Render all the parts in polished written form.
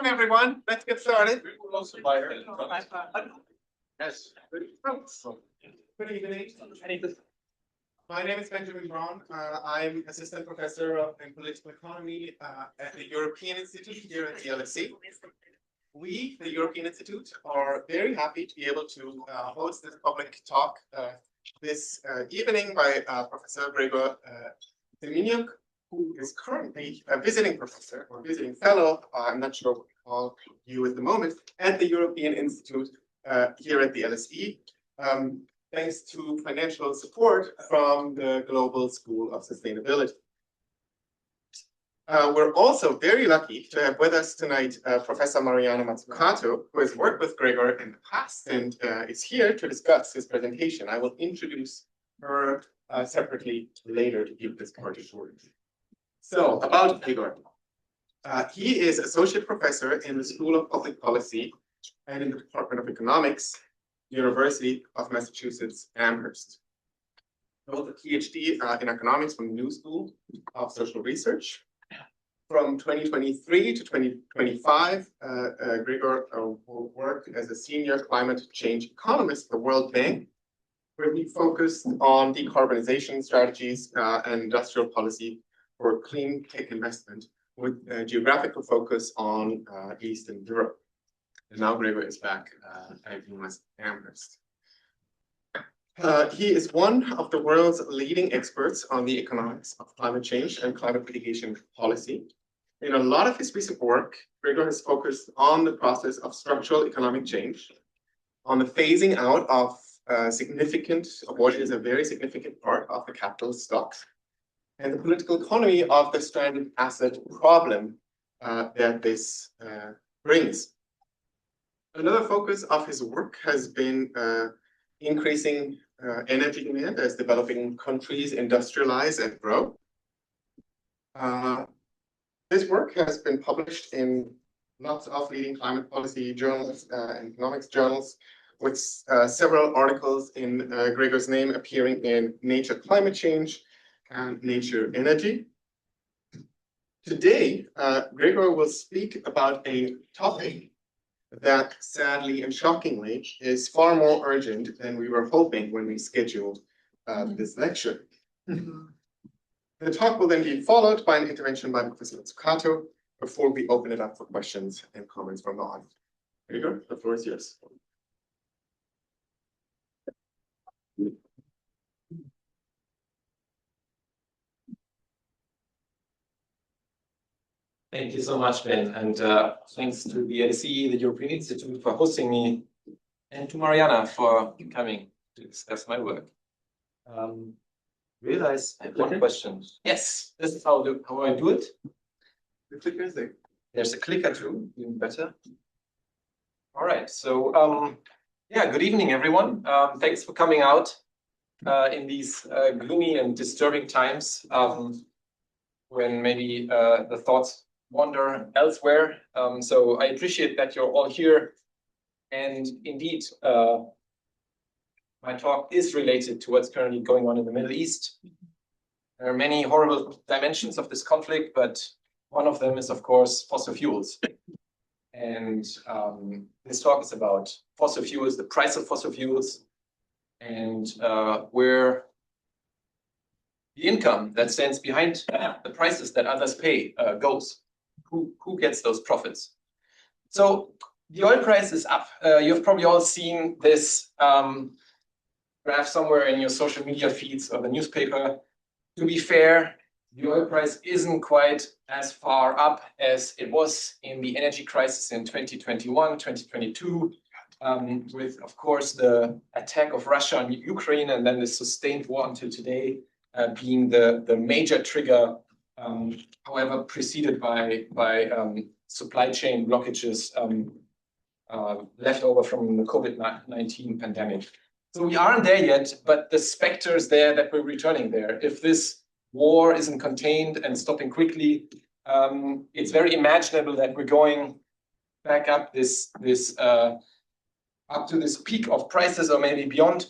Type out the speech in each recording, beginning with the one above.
everyone. Let's get started. Yes. Good evening. My name is Benjamin Braun. I'm assistant professor in political economy at the European Institute here at the LSE. We, the European Institute, are very happy to be able to host this public talk this evening by Professor Gregor Semeniuk, who is currently a visiting professor or visiting fellow, I'm not sure what we call you at the moment, at the European Institute here at the LSE, thanks to financial support from the Global School of Sustainability. We're also very lucky to have with us tonight Professor Mariana Mazzucato, who has worked with Gregor in the past and is here to discuss his presentation. I will introduce her separately later to give this part short. So, about Gregor. He is associate professor in the School of Public Policy and in the Department of Economics, University of Massachusetts, Amherst. He holds a PhD in economics from the New School of Social Research. From 2023 to 2025, Gregor worked as a senior climate change economist at the World Bank, where he focused on decarbonization strategies and industrial policy for clean tech investment, with a geographical focus on Eastern Europe. And now Gregor is back at UMass Amherst. He is one of the world's leading experts on the economics of climate change and climate mitigation policy. In a lot of his recent work, Gregor has focused on the process of structural economic change, on the phasing out of what is a very significant part of the capitalist stocks, and the political economy of the stranded asset problem that this brings. Another focus of his work has been increasing energy demand as developing countries industrialize and grow. This work has been published in lots of leading climate policy journals and economics journals, with several articles in Gregor's name appearing in Nature Climate Change and Nature Energy. Today, Gregor will speak about a topic that sadly and shockingly is far more urgent than we were hoping when we scheduled this lecture. The talk will then be followed by an intervention by Professor Mazzucato before we open it up for questions and comments from the audience. Gregor, the floor is yours. Thank you so much, Ben, and thanks to the LSE, the European Institute, for hosting me, and to Mariana for coming to discuss my work. Realize I have one question. Yes, this is how I do it. The clicker is there. There's a clicker too, even better. All right, so yeah, good evening, everyone. Thanks for coming out in these gloomy and disturbing times when maybe the thoughts wander elsewhere. So I appreciate that you're all here. And indeed, my talk is related to what's currently going on in the Middle East. There are many horrible dimensions of this conflict, but one of them is, of course, fossil fuels. And this talk is about fossil fuels, the price of fossil fuels, and where the income that stands behind the prices that others pay goes. Who gets those profits? So the oil price is up. You've probably all seen this graph somewhere in your social media feeds or the newspaper. To be fair, the oil price isn't quite as far up as it was in the energy crisis in 2021, 2022, with, of course, the attack of Russia on Ukraine and then the sustained war until today being the major trigger, however, preceded by supply chain blockages left over from the COVID-19 pandemic. So we aren't there yet, but the specter is there that we're returning there. If this war isn't contained and stopping quickly, it's very imaginable that we're going back up up to this peak of prices or maybe beyond.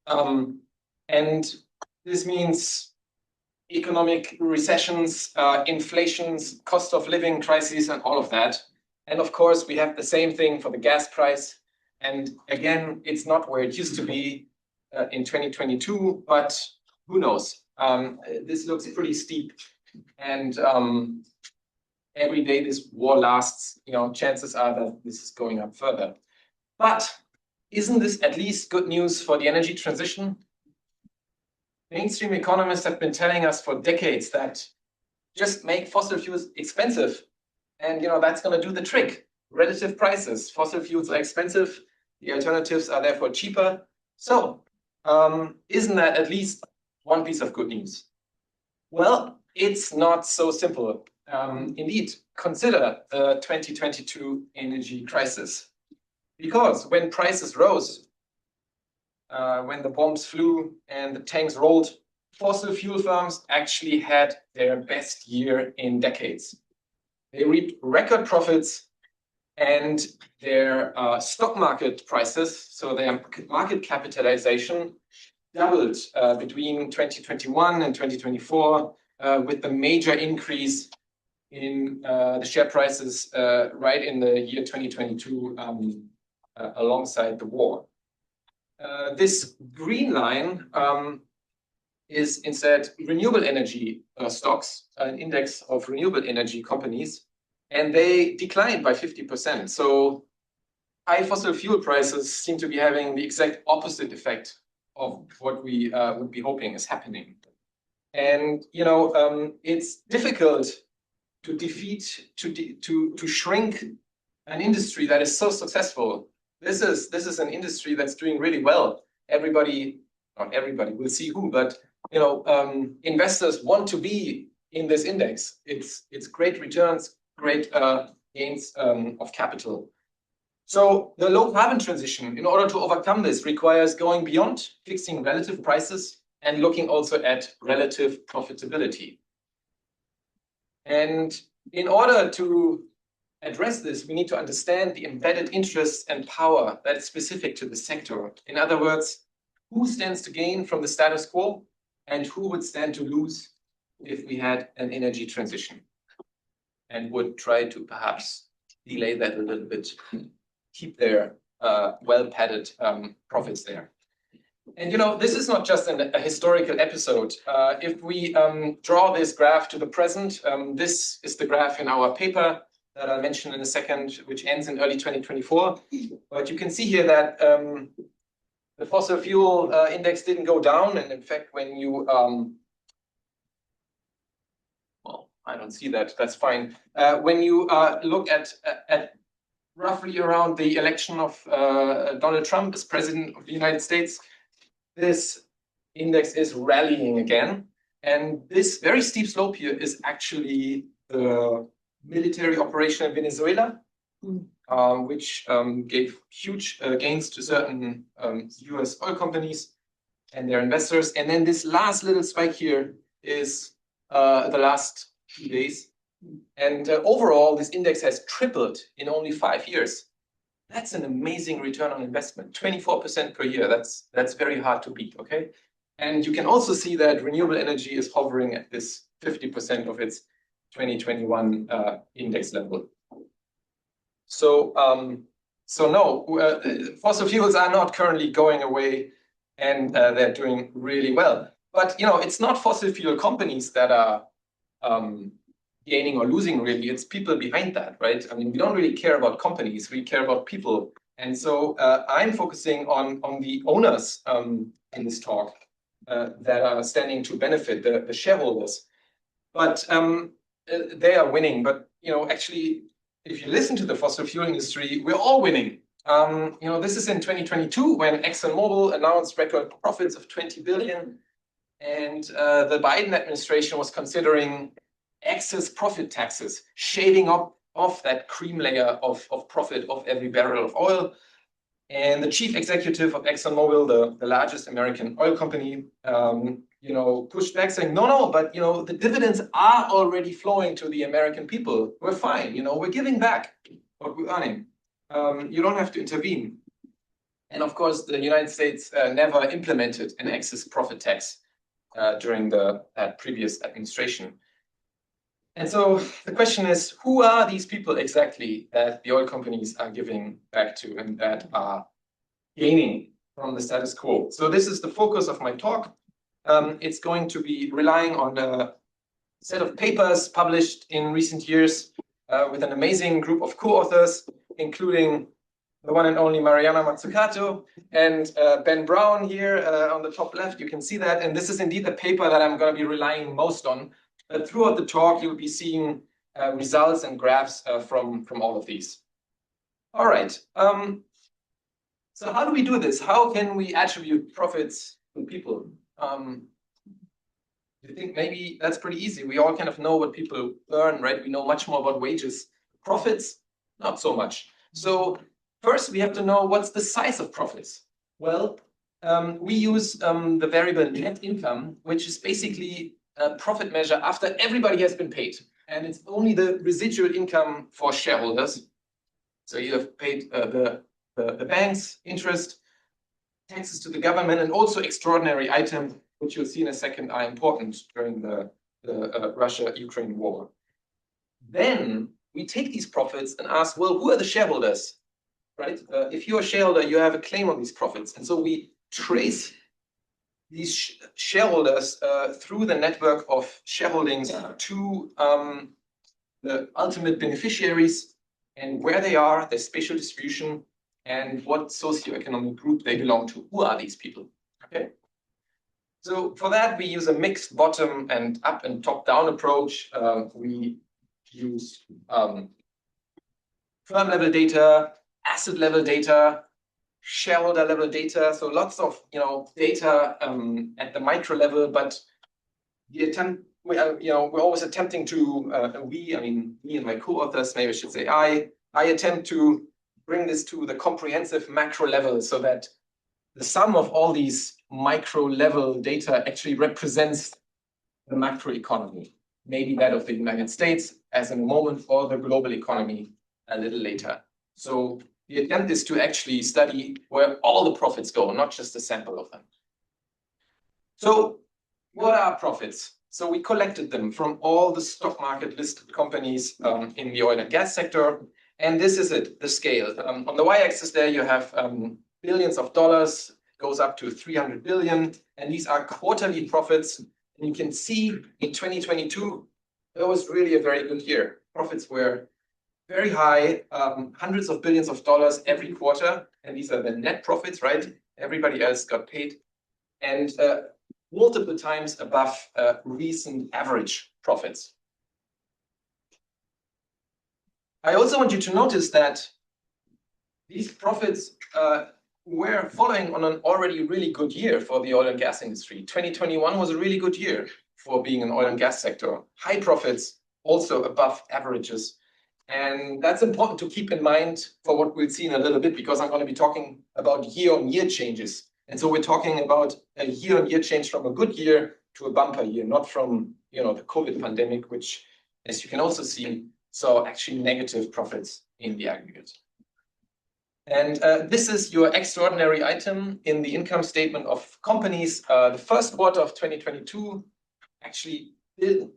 And this means economic recessions, inflations, cost of living crises, and all of that. And of course, we have the same thing for the gas price. And again, it's not where it used to be in 2022, but who knows? This looks pretty steep. And every day this war lasts, chances are that this is going up further. But isn't this at least good news for the energy transition? Mainstream economists have been telling us for decades that just make fossil fuels expensive. And that's going to do the trick. Relative prices. Fossil fuels are expensive. The alternatives are therefore cheaper. So isn't that at least one piece of good news? Well, it's not so simple. Indeed, consider the 2022 energy crisis. Because when prices rose, when the bombs flew and the tanks rolled, fossil fuel firms actually had their best year in decades. They reaped record profits, and their stock market prices, so their market capitalization, doubled between 2021 and 2024, with the major increase in the share prices right in the year 2022 alongside the war. This green line is instead renewable energy stocks, an index of renewable energy companies, and they declined by 50%. So high fossil fuel prices seem to be having the exact opposite effect of what we would be hoping is happening. And it's difficult to to shrink an industry that is so successful. This is an industry that's doing really well. Not everybody, we'll see who, but investors want to be in this index. It's great returns, great gains of capital. So the low carbon transition, in order to overcome this, requires going beyond fixing relative prices and looking also at relative profitability. And in order to address this, we need to understand the embedded interests and power that is specific to the sector. In other words, who stands to gain from the status quo and who would stand to lose if we had an energy transition, and would try to perhaps delay that a little bit, keep their well-padded profits there. And this is not just a historical episode. If we draw this graph to the present, this is the graph in our paper that I'll mention in a second, which ends in early 2024. But you can see here that the fossil fuel index didn't go down. And in fact, when you, well, I don't see that, that's fine. When you look at roughly around the election of Donald Trump as president of the United States, this index is rallying again. And this very steep slope here is actually the military operation in Venezuela, which gave huge gains to certain US oil companies and their investors. And then this last little spike here is the last 2 days. And overall, this index has tripled in only 5 years. That's an amazing return on investment, 24% per year. That's very hard to beat, okay? And you can also see that renewable energy is hovering at this 50% of its 2021 index level. So, no, fossil fuels are not currently going away, and they're doing really well. But it's not fossil fuel companies that are gaining or losing, really. It's people behind that, right? I mean, we don't really care about companies, we care about people. And so I'm focusing on the owners in this talk that are standing to benefit, the shareholders. But they are winning. But actually, if you listen to the fossil fuel industry, we're all winning. This is in 2022 when ExxonMobil announced record profits of 20 billion, and the Biden administration was considering excess profit taxes, shaving off that cream layer of profit of every barrel of oil. And the chief executive of ExxonMobil, the largest American oil company, pushed back saying, no, but the dividends are already flowing to the American people. We're fine, we're giving back what we're earning. You don't have to intervene. And of course, the United States never implemented an excess profit tax during the previous administration. And so the question is, who are these people exactly that the oil companies are giving back to and that are gaining from the status quo? So this is the focus of my talk. It's going to be relying on a set of papers published in recent years with an amazing group of co-authors, including the one and only Mariana Mazzucato and Ben Brown here on the top left. You can see that. And this is indeed the paper that I'm going to be relying most on. But throughout the talk, you'll be seeing results and graphs from all of these. All right. So how do we do this? How can we attribute profits to people? I think maybe that's pretty easy. We all kind of know what people earn, right? We know much more about wages. Profits, not so much. So first, we have to know what's the size of profits. Well, we use the variable net income, which is basically a profit measure after everybody has been paid. And it's only the residual income for shareholders. So you have paid the banks, interest, taxes to the government, and also extraordinary items, which you'll see in a second, are important during the Russia-Ukraine war. Then we take these profits and ask, well, who are the shareholders, right? If you're a shareholder, you have a claim on these profits. And so we trace these shareholders through the network of shareholdings to the ultimate beneficiaries and where they are, their spatial distribution, and what socio-economic group they belong to. Who are these people? Okay. So for that, we use a mixed bottom and up and top down approach. We use firm level data, asset level data, shareholder level data. So lots of data at the micro level, but the attempt we're always attempting to me and my co-authors, maybe I should say I attempt to bring this to the comprehensive macro level so that the sum of all these micro level data actually represents the macro economy, maybe that of the United States as in a moment, or the global economy a little later. So the attempt is to actually study where all the profits go, not just a sample of them. So what are profits? So we collected them from all the stock market listed companies in the oil and gas sector. And this is it, the scale. On the y-axis there, you have billions of dollars, goes up to 300 billion. And these are quarterly profits. And you can see in 2022, it was really a very good year. Profits were very high, hundreds of billions of dollars every quarter. And these are the net profits, right? Everybody else got paid. And multiple times above recent average profits. I also want you to notice that these profits were following on an already really good year for the oil and gas industry. 2021 was a really good year for being an oil and gas sector. High profits, also above averages. And that's important to keep in mind for what we'll see in a little bit, because I'm going to be talking about year-on-year changes. And so we're talking about a year-on-year change from a good year to a bumper year, not from the COVID pandemic, which, as you can also see, saw actually negative profits in the aggregate. And this is your extraordinary item in the income statement of companies. The first quarter of 2022 actually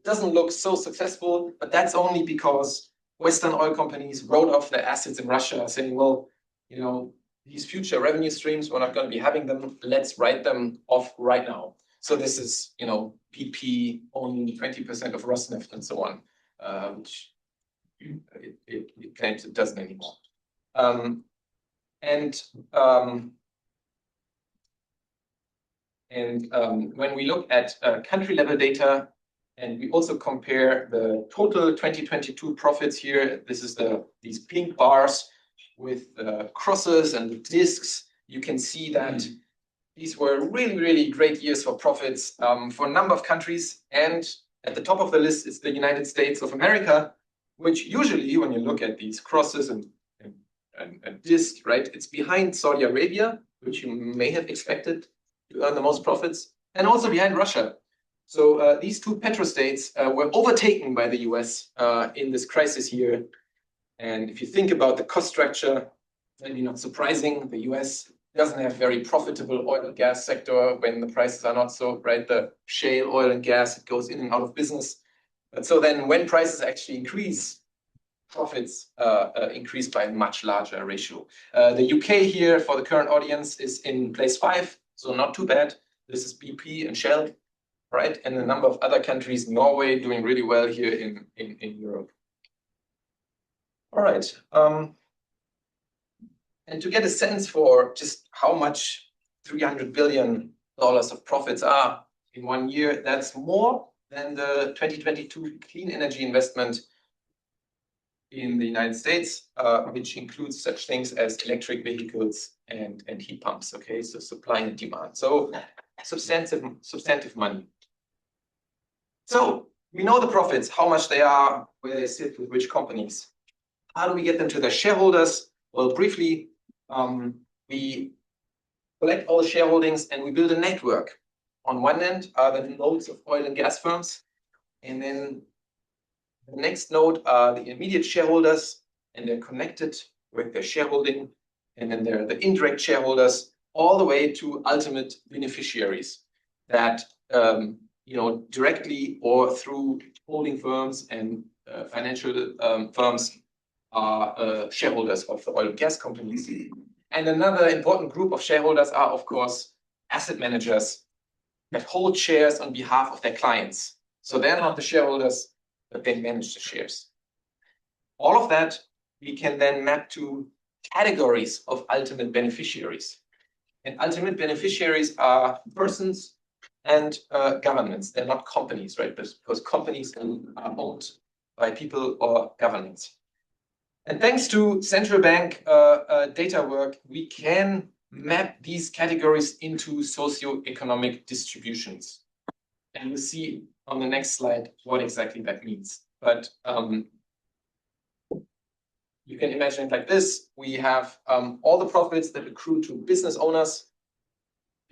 doesn't look so successful, but that's only because Western oil companies wrote off their assets in Russia, saying, well, these future revenue streams, we're not going to be having them. Let's write them off right now. So this is, BP owning 20% of Rosneft and so on, which it claims it doesn't anymore. When we look at country level data, and we also compare the total 2022 profits here, this is these pink bars with the crosses and the discs, you can see that these were really, really great years for profits for a number of countries. And at the top of the list is the United States of America, which usually, when you look at these crosses and discs, right, it's behind Saudi Arabia, which you may have expected to earn the most profits, and also behind Russia. So these two petrostates were overtaken by the US in this crisis year. And if you think about the cost structure, maybe not surprising, the US doesn't have very profitable oil and gas sector when the prices are not so, right? The shale oil and gas, it goes in and out of business. But so then when prices actually increase, profits increase by a much larger ratio. The UK here for the current audience is in place 5, so not too bad. This is BP and Shell, right? And a number of other countries, Norway doing really well here in Europe. All right. And to get a sense for just how much $300 billion of profits are in 1 year, that's more than the 2022 clean energy investment in the United States, which includes such things as electric vehicles and heat pumps. Okay, so supply and demand. So substantive money. So we know the profits, how much they are, where they sit with which companies. How do we get them to their shareholders? Well, briefly, we collect all the shareholdings and we build a network. On one end are the nodes of oil and gas firms, and then the next node are the immediate shareholders, and they're connected with their shareholding, and then there are the indirect shareholders, all the way to ultimate beneficiaries that directly or through holding firms and financial firms are shareholders of the oil and gas companies. And another important group of shareholders are, of course, asset managers that hold shares on behalf of their clients. So they're not the shareholders, but they manage the shares. All of that we can then map to categories of ultimate beneficiaries. And ultimate beneficiaries are persons and governments. They're not companies, right? Because companies are owned by people or governments. And thanks to central bank data work, we can map these categories into socio-economic distributions. And you'll see on the next slide what exactly that means. But you can imagine it like this. We have all the profits that accrue to business owners,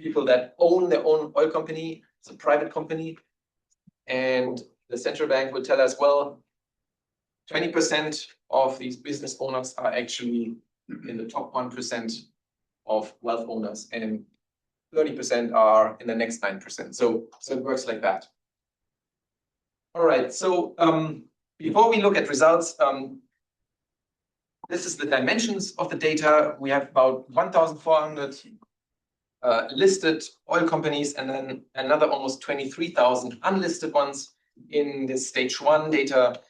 people that own their own oil company. It's a private company. And the central bank will tell us, well, 20% of these business owners are actually in the top 1% of wealth owners, and 30% are in the next 9%. So it works like that. All right, so before we look at results, this is the dimensions of the data. We have about 1,400 listed oil companies, and then another almost 23,000 unlisted ones in this stage 1 data.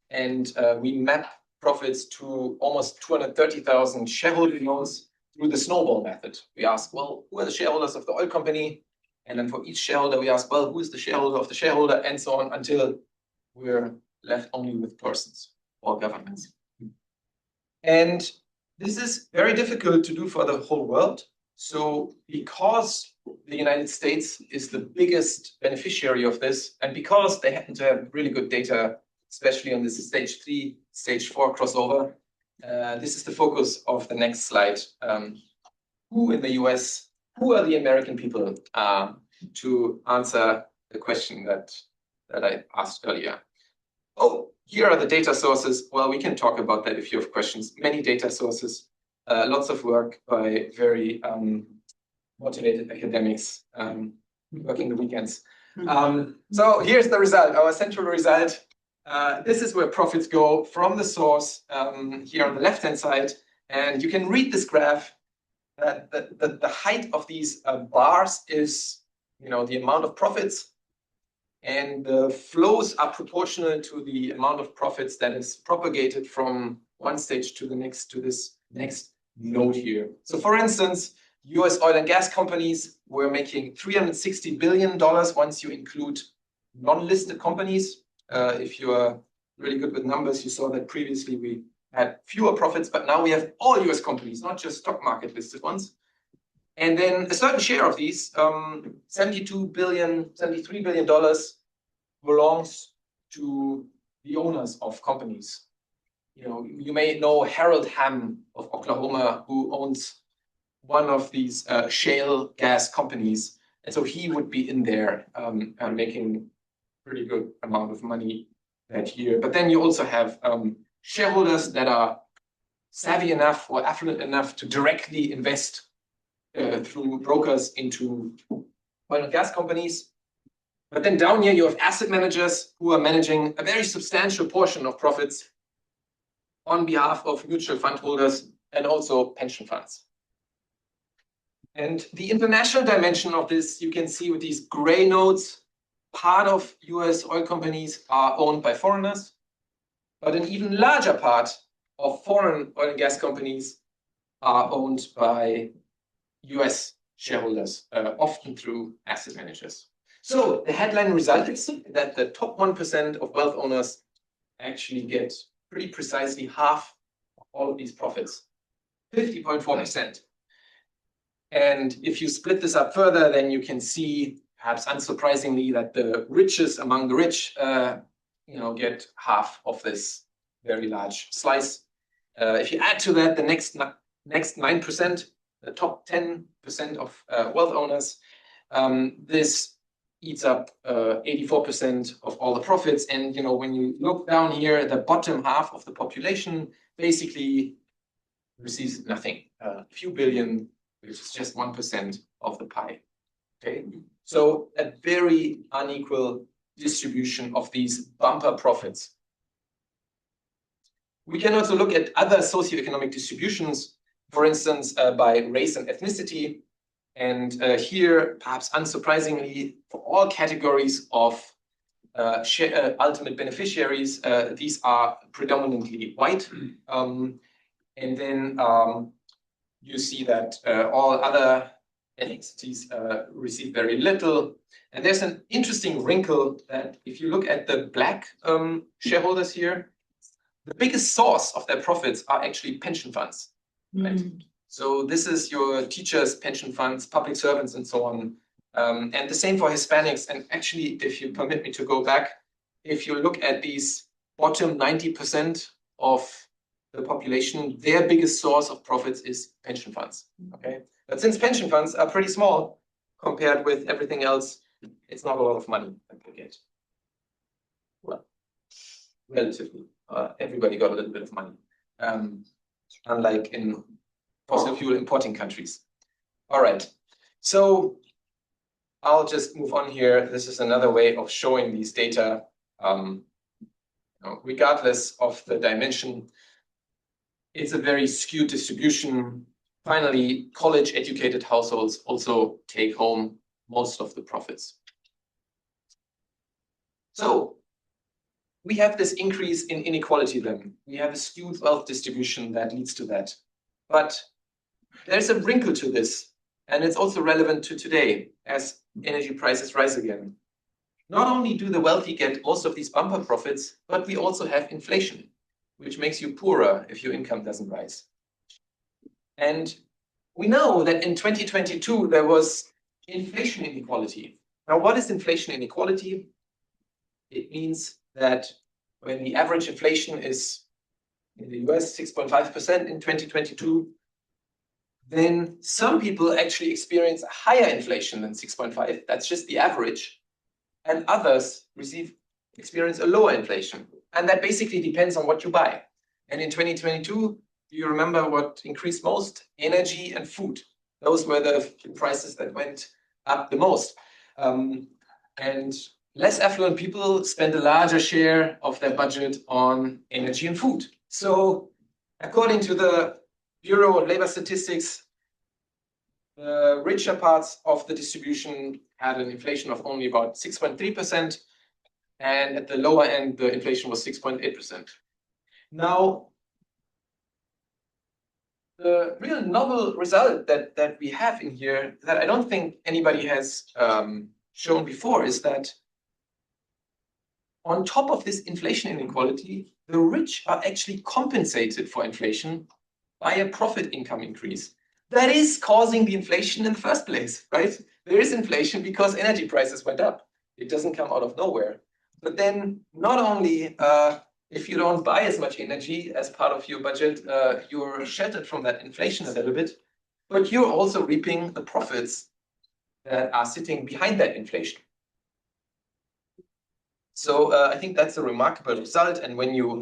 And we map profits to almost 230,000 shareholding loans through the snowball method. We ask, well, who are the shareholders of the oil company? And then for each shareholder, we ask, well, who is the shareholder of the shareholder? And so on until we're left only with persons or governments. And this is very difficult to do for the whole world. So because the United States is the biggest beneficiary of this, and because they happen to have really good data, especially on this stage 3, stage 4 crossover, this is the focus of the next slide. Who in the US, who are the American people, to answer the question that I asked earlier? Oh, here are the data sources. Well, we can talk about that if you have questions. Many data sources, lots of work by very motivated academics working the weekends. So here's the result, our central result. This is where profits go from the source here on the left-hand side. And you can read this graph. The height of these bars is, the amount of profits. And the flows are proportional to the amount of profits that is propagated from one stage to the next, to this next node here. So for instance, US oil and gas companies were making $360 billion once you include non-listed companies. If you are really good with numbers, you saw that previously we had fewer profits, but now we have all US companies, not just stock market listed ones. And then a certain share of these, $73 billion belongs to the owners of companies. You may know Harold Hamm of Oklahoma, who owns one of these shale gas companies. And so he would be in there making pretty good amount of money that year. But then you also have shareholders that are savvy enough or affluent enough to directly invest through brokers into oil and gas companies. But then down here, you have asset managers who are managing a very substantial portion of profits on behalf of mutual fund holders and also pension funds. And the international dimension of this, you can see with these gray nodes, part of US oil companies are owned by foreigners, but an even larger part of foreign oil and gas companies are owned by US shareholders, often through asset managers. So the headline result is that the top 1% of wealth owners actually get pretty precisely half of all of these profits, 50.4%. And if you split this up further, then you can see, perhaps unsurprisingly, that the richest among the rich, get half of this very large slice. If you add to that the next 9%, the top 10% of wealth owners, this eats up 84% of all the profits. And when you look down here, the bottom half of the population basically receives nothing, a few billion, which is just 1% of the pie. Okay, so a very unequal distribution of these bumper profits. We can also look at other socioeconomic distributions, for instance, by race and ethnicity. And here, perhaps unsurprisingly, for all categories of ultimate beneficiaries, these are predominantly white. And then you see that all other ethnicities receive very little. And there's an interesting wrinkle that if you look at the black shareholders here, the biggest source of their profits are actually pension funds. Right? So this is your teachers' pension funds, public servants, and so on. And the same for Hispanics. And actually, if you permit me to go back, if you look at these bottom 90% of the population, their biggest source of profits is pension funds. Okay, but since pension funds are pretty small compared with everything else, it's not a lot of money that they get. Well, relatively, everybody got a little bit of money, unlike in fossil fuel importing countries. All right, so I'll just move on here. This is another way of showing these data, regardless of the dimension. It's a very skewed distribution. Finally, college-educated households also take home most of the profits. So we have this increase in inequality then. We have a skewed wealth distribution that leads to that. But there's a wrinkle to this, and it's also relevant to today as energy prices rise again. Not only do the wealthy get most of these bumper profits, but we also have inflation, which makes you poorer if your income doesn't rise. And we know that in 2022, there was inflation inequality. Now, what is inflation inequality? It means that when the average inflation is in the US 6.5% in 2022, then some people actually experience higher inflation than 6.5. That's just the average. And others experience a lower inflation. And that basically depends on what you buy. And in 2022, do you remember what increased most? Energy and food. Those were the prices that went up the most. And less affluent people spend a larger share of their budget on energy and food. So according to the Bureau of Labor Statistics, the richer parts of the distribution had an inflation of only about 6.3%. And at the lower end, the inflation was 6.8%. Now, the real novel result that we have in here that I don't think anybody has shown before is that on top of this inflation inequality, the rich are actually compensated for inflation by a profit income increase. That is causing the inflation in the first place, right? There is inflation because energy prices went up. It doesn't come out of nowhere. But then not only if you don't buy as much energy as part of your budget, you're sheltered from that inflation a little bit, but you're also reaping the profits that are sitting behind that inflation. So I think that's a remarkable result. And when you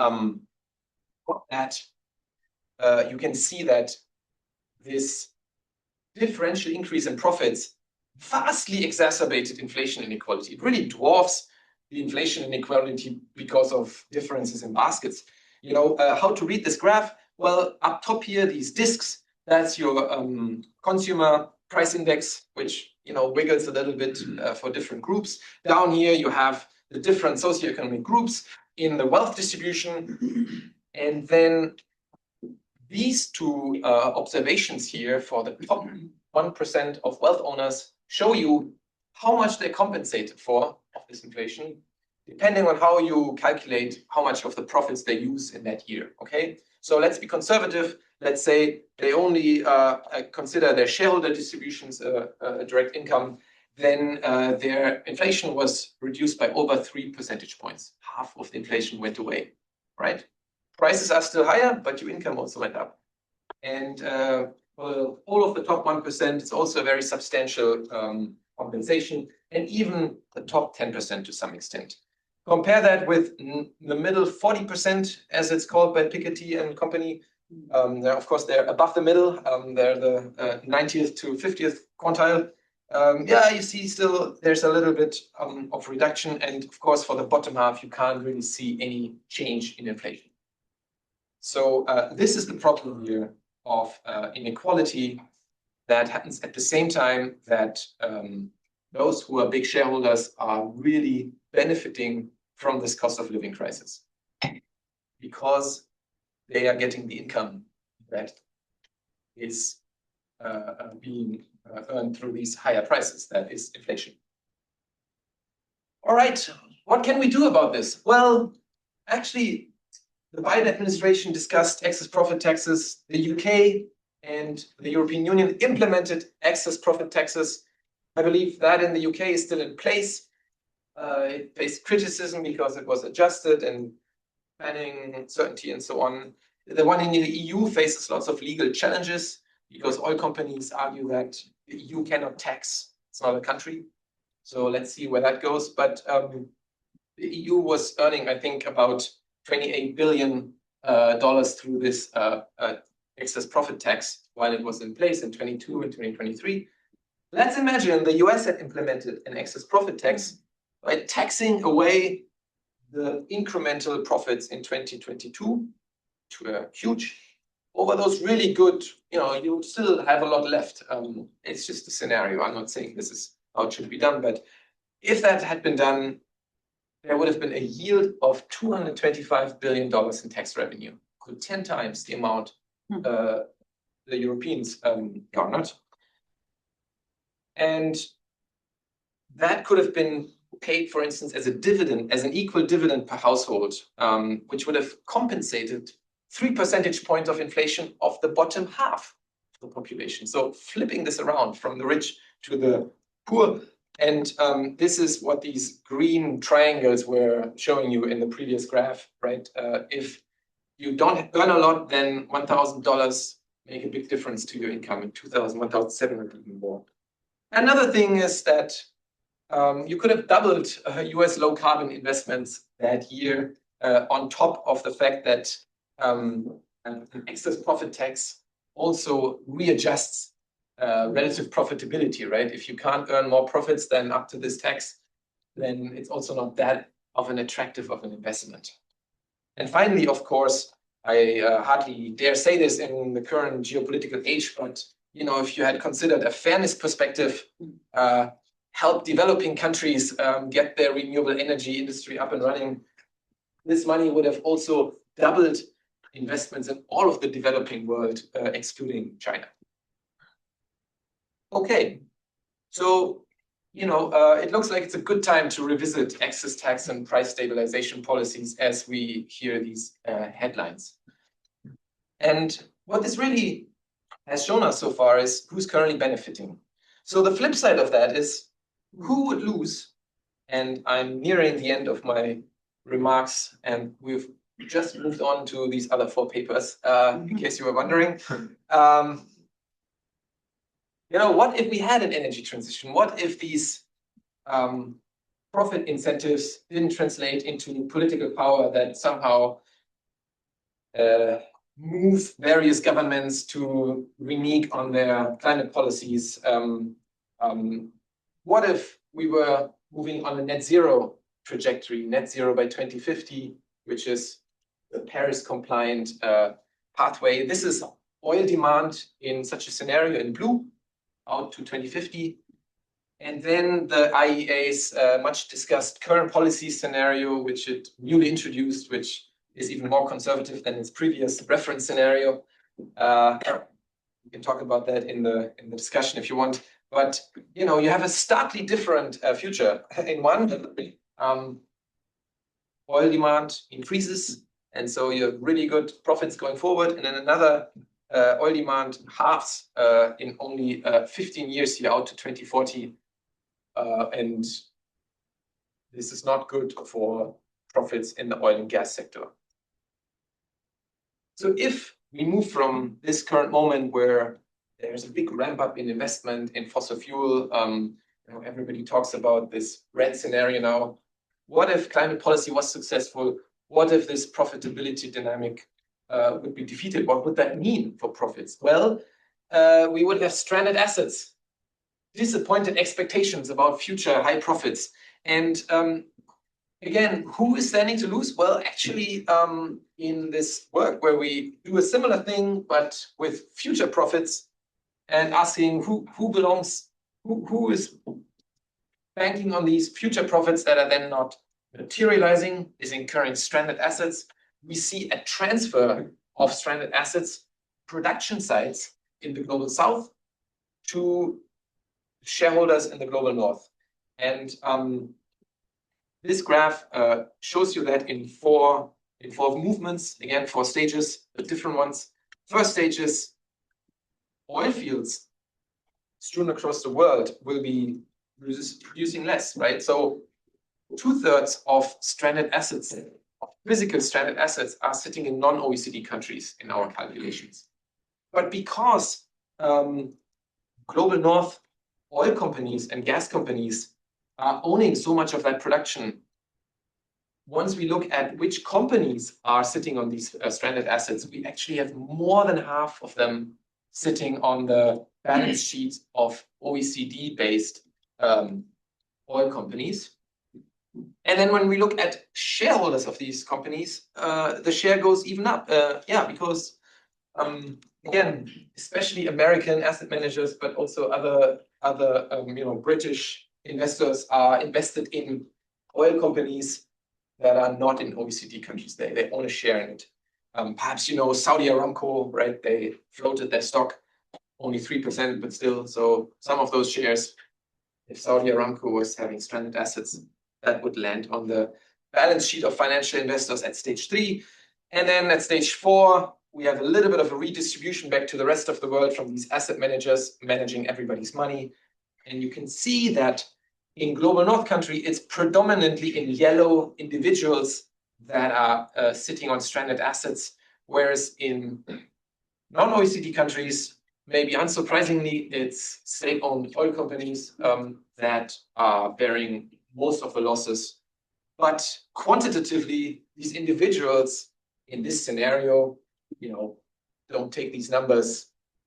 plot that, you can see that this differential increase in profits vastly exacerbated inflation inequality. It really dwarfs the inflation inequality because of differences in baskets. How to read this graph? Well, up top here, these discs, that's your consumer price index, which wiggles a little bit for different groups. Down here, you have the different socioeconomic groups in the wealth distribution. And then these two observations here for the top 1% of wealth owners show you how much they're compensated for of this inflation, depending on how you calculate how much of the profits they use in that year. Okay, so let's be conservative. Let's say they only consider their shareholder distributions a direct income. Then their inflation was reduced by over 3 percentage points. Half of the inflation went away, right? Prices are still higher, but your income also went up. And for all of the top 1%, it's also a very substantial compensation, and even the top 10% to some extent. Compare that with the middle 40%, as it's called by Piketty and company. Of course, they're above the middle. They're the 90th to 50th quintile. You see still there's a little bit of reduction. And of course, for the bottom half, you can't really see any change in inflation. So this is the problem here of inequality that happens at the same time that those who are big shareholders are really benefiting from this cost of living crisis because they are getting the income that is being earned through these higher prices, that is inflation. All right, what can we do about this? Well, actually, the Biden administration discussed excess profit taxes. The UK and the European Union implemented excess profit taxes. I believe that in the UK is still in place. It faced criticism because it was adjusted and planning uncertainty and so on. The one in the EU faces lots of legal challenges because oil companies argue that the EU cannot tax. It's not a country. So let's see where that goes. But the EU was earning, I think, about $28 billion through this excess profit tax while it was in place in 22 and 2023. Let's imagine the US had implemented an excess profit tax by taxing away the incremental profits in 2022, which were huge. Over those really good, you would still have a lot left. It's just a scenario. I'm not saying this is how it should be done, but if that had been done, there would have been a yield of $225 billion in tax revenue, 10 times the amount the Europeans garnered. And that could have been paid, for instance, as a dividend, as an equal dividend per household, which would have compensated 3 percentage points of inflation of the bottom half of the population. So flipping this around from the rich to the poor. And this is what these green triangles were showing you in the previous graph, right? If you don't earn a lot, then $1,000 make a big difference to your income, and $2,000, $1,700 even more. Another thing is that you could have doubled US low carbon investments that year on top of the fact that an excess profit tax also readjusts relative profitability, right? If you can't earn more profits than up to this tax, then it's also not that of an attractive of an investment. And finally, of course, I hardly dare say this in the current geopolitical age, but if you had considered a fairness perspective, help developing countries get their renewable energy industry up and running, this money would have also doubled investments in all of the developing world, excluding China. Okay, so it looks like it's a good time to revisit excess tax and price stabilization policies as we hear these headlines. And what this really has shown us so far is who's currently benefiting. So the flip side of that is who would lose. And I'm nearing the end of my remarks, and we've just moved on to these other 4 papers, in case you were wondering. What if we had an energy transition? What if these profit incentives didn't translate into political power that somehow move various governments to renege on their climate policies, what if we were moving on a net zero trajectory, net zero by 2050, which is the Paris compliant pathway. This is oil demand in such a scenario in blue out to 2050. And then the IEA's much discussed current policy scenario, which it newly introduced, which is even more conservative than its previous reference scenario. We can talk about that in the discussion if you want. But you know, you have a starkly different future. In one, oil demand increases, and so you have really good profits going forward. And then another, oil demand halves in only 15 years here out to 2040. And this is not good for profits in the oil and gas sector. So if we move from this current moment where there's a big ramp up in investment in fossil fuel, you know, everybody talks about this red scenario now. What if climate policy was successful? What if this profitability dynamic would be defeated? What would that mean for profits? Well, we would have stranded assets, disappointed expectations about future high profits. And again, who is standing to lose? Well, actually, in this work where we do a similar thing, but with future profits and asking who is banking on these future profits that are then not materializing, is incurring stranded assets. We see a transfer of stranded assets, production sites in the global south to shareholders in the global north. And this graph shows you that in four movements, again, 4 stages, the different ones. First stage is oil fields strewn across the world will be producing less, right? So 2/3 of stranded assets, of physical stranded assets, are sitting in non-OECD countries in our calculations. But because global north oil companies and gas companies are owning so much of that production, once we look at which companies are sitting on these stranded assets, we actually have more than half of them sitting on the balance sheet of OECD-based oil companies. And then when we look at shareholders of these companies, the share goes even up. Yeah, because again, especially American asset managers, but also other you know, British investors are invested in oil companies that are not in OECD countries. They own a share in it. Perhaps you know Saudi Aramco, right? They floated their stock only 3%, but still. So some of those shares, if Saudi Aramco was having stranded assets, that would land on the balance sheet of financial investors at stage 3. And then at stage 4, we have a little bit of a redistribution back to the rest of the world from these asset managers managing everybody's money. And you can see that in global north country, it's predominantly in yellow individuals that are sitting on stranded assets, whereas in non-OECD countries, maybe unsurprisingly, it's state-owned oil companies that are bearing most of the losses. But quantitatively, these individuals in this scenario, you know, don't take these numbers,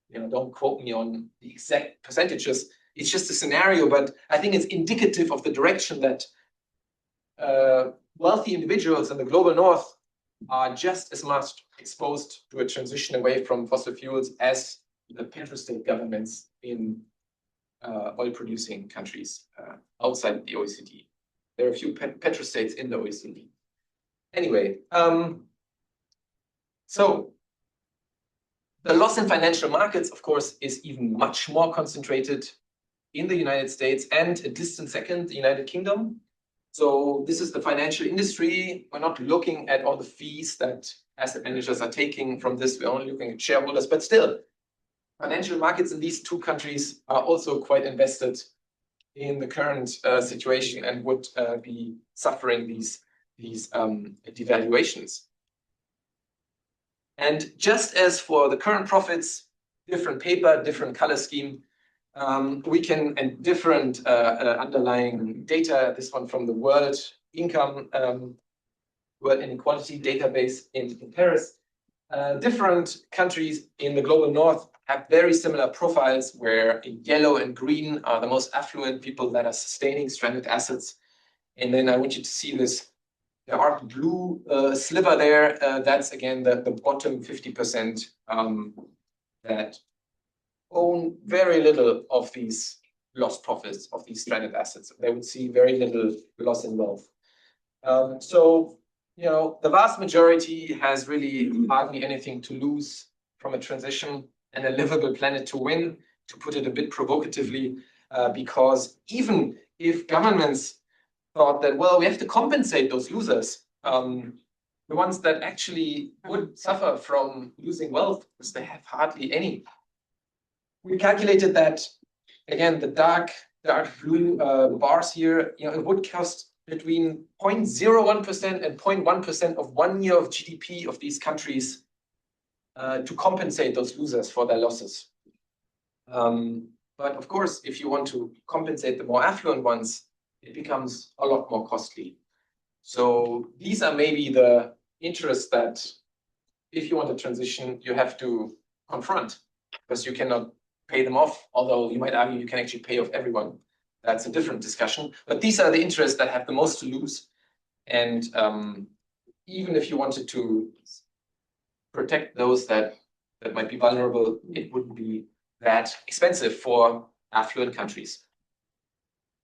you know, don't quote me on the exact percentages. It's just a scenario, but I think it's indicative of the direction that wealthy individuals in the global north are just as much exposed to a transition away from fossil fuels as the petrostate governments in oil-producing countries outside the OECD. There are a few petrostates in the OECD. Anyway, so the loss in financial markets, of course, is even much more concentrated in the United States and a distant second, the United Kingdom. So this is the financial industry. We're not looking at all the fees that asset managers are taking from this. We're only looking at shareholders, but still, financial markets in these 2 countries are also quite invested in the current situation and would be suffering these devaluations. And just as for the current profits, different paper, different color scheme, we can, and different underlying data, this one from the World Income, World Inequality database in Paris. Different countries in the global north have very similar profiles, where in yellow and green are the most affluent people that are sustaining stranded assets. And then I want you to see this dark blue sliver there. That's again the bottom 50% that own very little of these lost profits of these stranded assets. They would see very little loss in wealth. So, you know, the vast majority has really hardly anything to lose from a transition and a livable planet to win, to put it a bit provocatively, because even if governments thought that, well, we have to compensate those losers, the ones that actually would suffer from losing wealth, because they have hardly any. We calculated that, again, the dark blue bars here, you know, it would cost between 0.01% and 0.1% of 1 year of GDP of these countries to compensate those losers for their losses. But of course, if you want to compensate the more affluent ones, it becomes a lot more costly. So these are maybe the interests that, if you want to transition, you have to confront, because you cannot pay them off, although you might argue you can actually pay off everyone. That's a different discussion. But these are the interests that have the most to lose. And even if you wanted to protect those that might be vulnerable, it wouldn't be that expensive for affluent countries.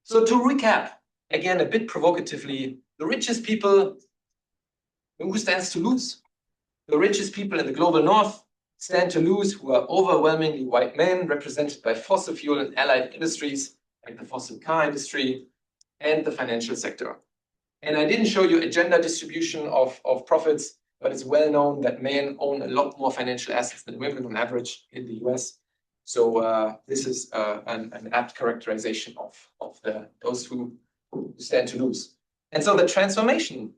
So to recap, again, a bit provocatively, the richest people, who stands to lose? The richest people in the global north stand to lose, who are overwhelmingly white men, represented by fossil fuel and allied industries, like the fossil car industry and the financial sector. And I didn't show you a gender distribution of profits, but it's well known that men own a lot more financial assets than women on average in the US. So this is an apt characterization of those who stand to lose. And so the transformation,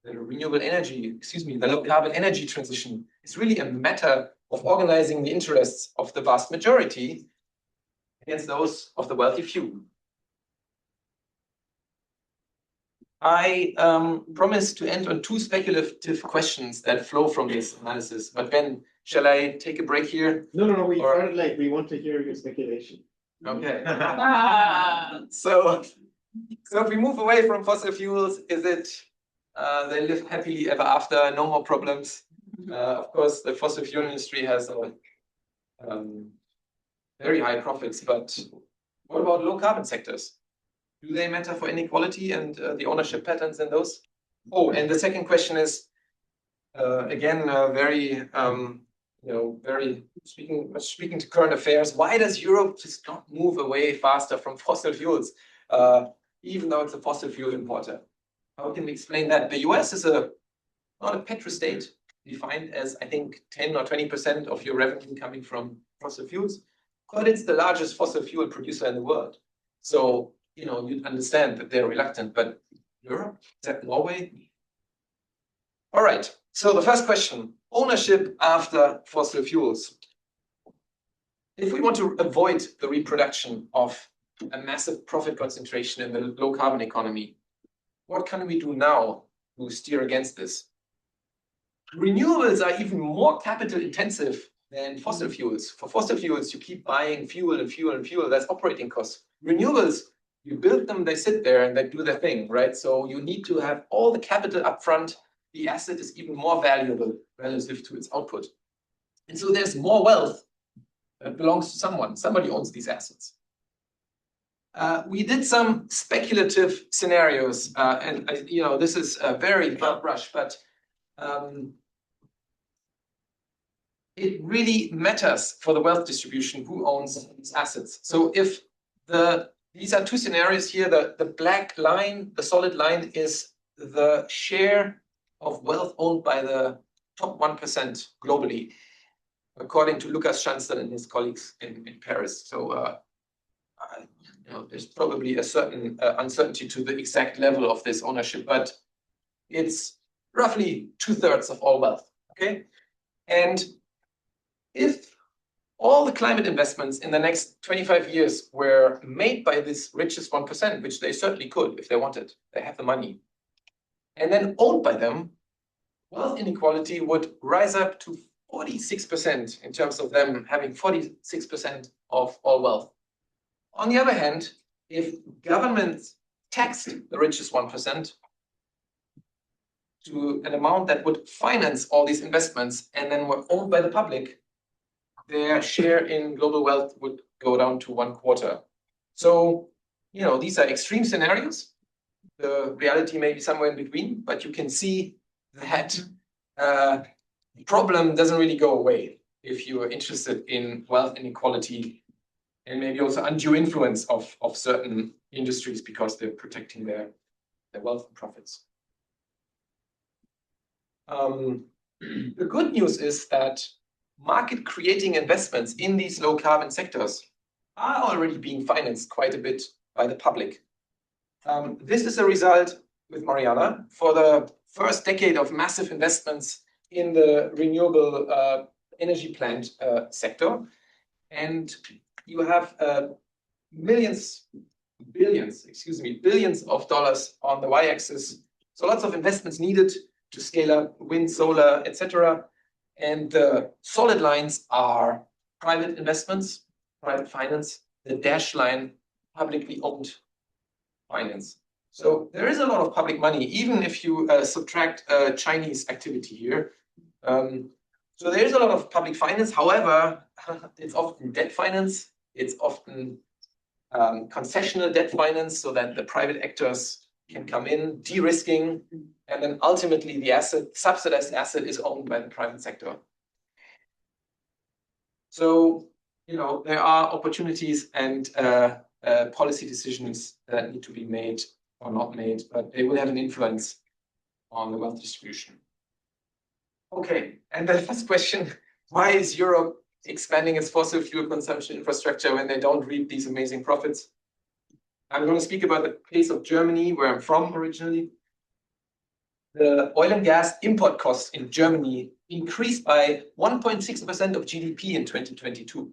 the renewable energy, the low carbon energy transition is really a matter of organizing the interests of the vast majority against those of the wealthy few. I promised to end on 2 speculative questions that flow from this analysis. But Ben, shall I take a break here? No, we started late. We want to hear your speculation. Okay. So if we move away from fossil fuels, is it they live happily ever after, no more problems? Of course, the fossil fuel industry has very high profits, but what about low carbon sectors? Do they matter for inequality and the ownership patterns in those? Oh, and the second question is, again, very, very speaking to current affairs. Why does Europe just not move away faster from fossil fuels, even though it's a fossil fuel importer? How can we explain that? The US is not a petrostate, defined as, I think, 10 or 20% of your revenue coming from fossil fuels, but it's the largest fossil fuel producer in the world. So, you know, you'd understand that they're reluctant, but Europe, is that Norway? All right, so the first question, ownership after fossil fuels. If we want to avoid the reproduction of a massive profit concentration in the low carbon economy, what can we do now to steer against this? Renewables are even more capital intensive than fossil fuels. For fossil fuels, you keep buying fuel and fuel and fuel, that's operating costs. Renewables, you build them, they sit there and they do their thing, right? So you need to have all the capital up front. The asset is even more valuable relative to its output. And so there's more wealth that belongs to someone. Somebody owns these assets. We did some speculative scenarios, and this is a very broad brush, but it really matters for the wealth distribution who owns these assets. So if these are 2 scenarios here, the black line, the solid line, is the share of wealth owned by the top 1% globally, according to Lucas Schanzel and his colleagues in Paris. So there's probably a certain uncertainty to the exact level of this ownership, but it's roughly 2/3 of all wealth, okay? And if all the climate investments in the next 25 years were made by this richest 1%, which they certainly could if they wanted, they have the money, and then owned by them, wealth inequality would rise up to 46% in terms of them having 46% of all wealth. On the other hand, if governments taxed the richest 1% to an amount that would finance all these investments and then were owned by the public, their share in global wealth would go down to 1/4. So, these are extreme scenarios. The reality may be somewhere in between, but you can see that the problem doesn't really go away if you are interested in wealth inequality and maybe also undue influence of certain industries because they're protecting their wealth and profits. The good news is that market creating investments in these low carbon sectors are already being financed quite a bit by the public. This is a result with Mariana for the first decade of massive investments in the renewable energy plant sector. And you have billions of dollars on the y-axis. So lots of investments needed to scale up wind, solar, etc. And the solid lines are private investments, private finance. The dashed line, publicly owned finance. So there is a lot of public money, even if you subtract Chinese activity here. So there is a lot of public finance. However, it's often debt finance. It's often concessional debt finance, so that the private actors can come in, de-risking, and then ultimately the subsidized asset is owned by the private sector. So, there are opportunities and policy decisions that need to be made or not made, but they will have an influence on the wealth distribution. Okay, and the last question, why is Europe expanding its fossil fuel consumption infrastructure when they don't reap these amazing profits? I'm going to speak about the case of Germany, where I'm from originally. The oil and gas import costs in Germany increased by 1.6% of GDP in 2022.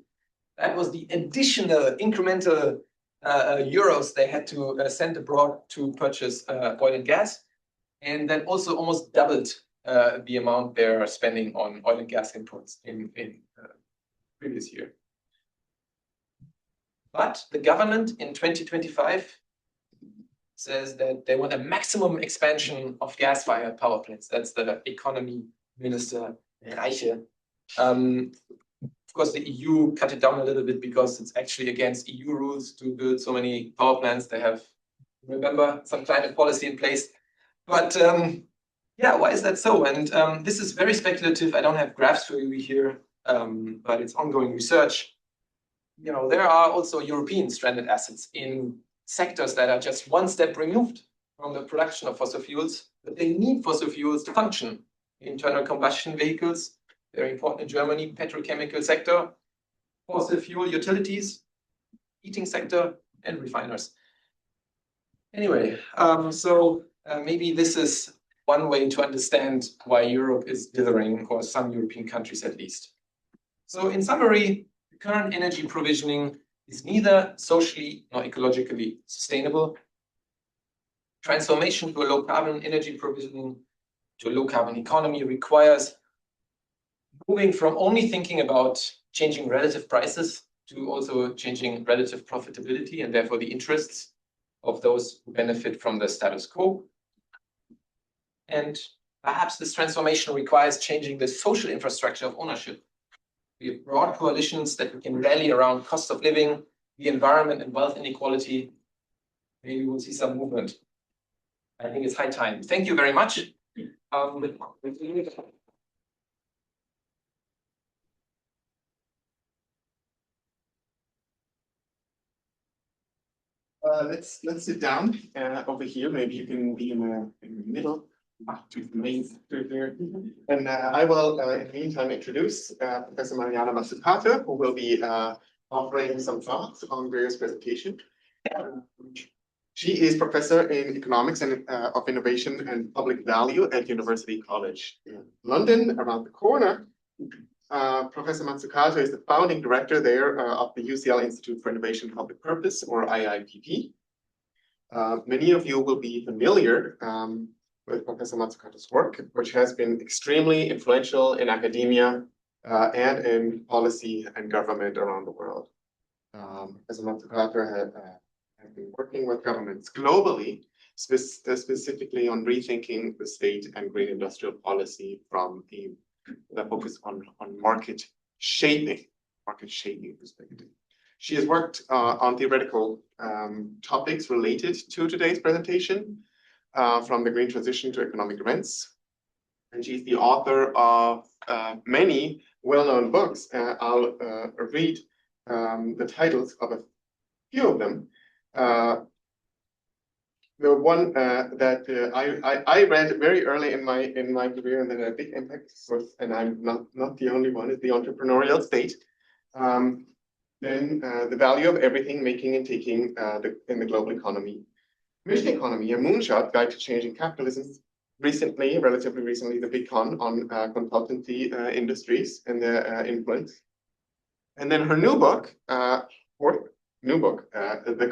That was the additional incremental euros they had to send abroad to purchase oil and gas. And that also almost doubled the amount they're spending on oil and gas imports in previous year. But the government in 2025 says that they want a maximum expansion of gas-fired power plants. That's the economy minister, Reiche. Of course, the EU cut it down a little bit because it's actually against EU rules to build so many power plants. They have, remember, some climate policy in place. But yeah, why is that so? And this is very speculative. I don't have graphs for you here, but it's ongoing research. There are also European stranded assets in sectors that are just one step removed from the production of fossil fuels, but they need fossil fuels to function. Internal combustion vehicles, very important in Germany, petrochemical sector, fossil fuel utilities, heating sector, and refiners. Anyway, maybe this is one way to understand why Europe is dithering, or some European countries at least. So in summary, the current energy provisioning is neither socially nor ecologically sustainable. Transformation to a low carbon energy provisioning, to a low carbon economy requires moving from only thinking about changing relative prices to also changing relative profitability and therefore the interests of those who benefit from the status quo. And perhaps this transformation requires changing the social infrastructure of ownership. We have broad coalitions that we can rally around cost of living, the environment, and wealth inequality. Maybe we'll see some movement. I think it's high time. Thank you very much. Let's sit down over here. Maybe you can be in the middle. To the main here. And I will, in the meantime, introduce Professor Mariana Mazzucato, who will be offering some thoughts on various presentations. She is professor in economics and of innovation and public value at University College London, around the corner. Professor Mazzucato is the founding director there of the UCL Institute for Innovation and Public Purpose, or IIPP. Many of you will be familiar with Professor Matsukato's work, which has been extremely influential in academia and in policy and government around the world. Professor Matsukato has been working with governments globally, specifically on rethinking the state and green industrial policy from the focus on market shaping perspective. She has worked on theoretical topics related to today's presentation, from the green transition to economic rents. And she's the author of many well-known books. I'll read the titles of a few of them. The one that I read very early in my career and that had a big impact was, and I'm not the only one, is The Entrepreneurial State. Then The Value of Everything, Making and Taking in the Global Economy. Mission Economy, a moonshot guide to changing capitalism. Relatively recently, The Big Con on consultancy industries and their influence. And then her new book, The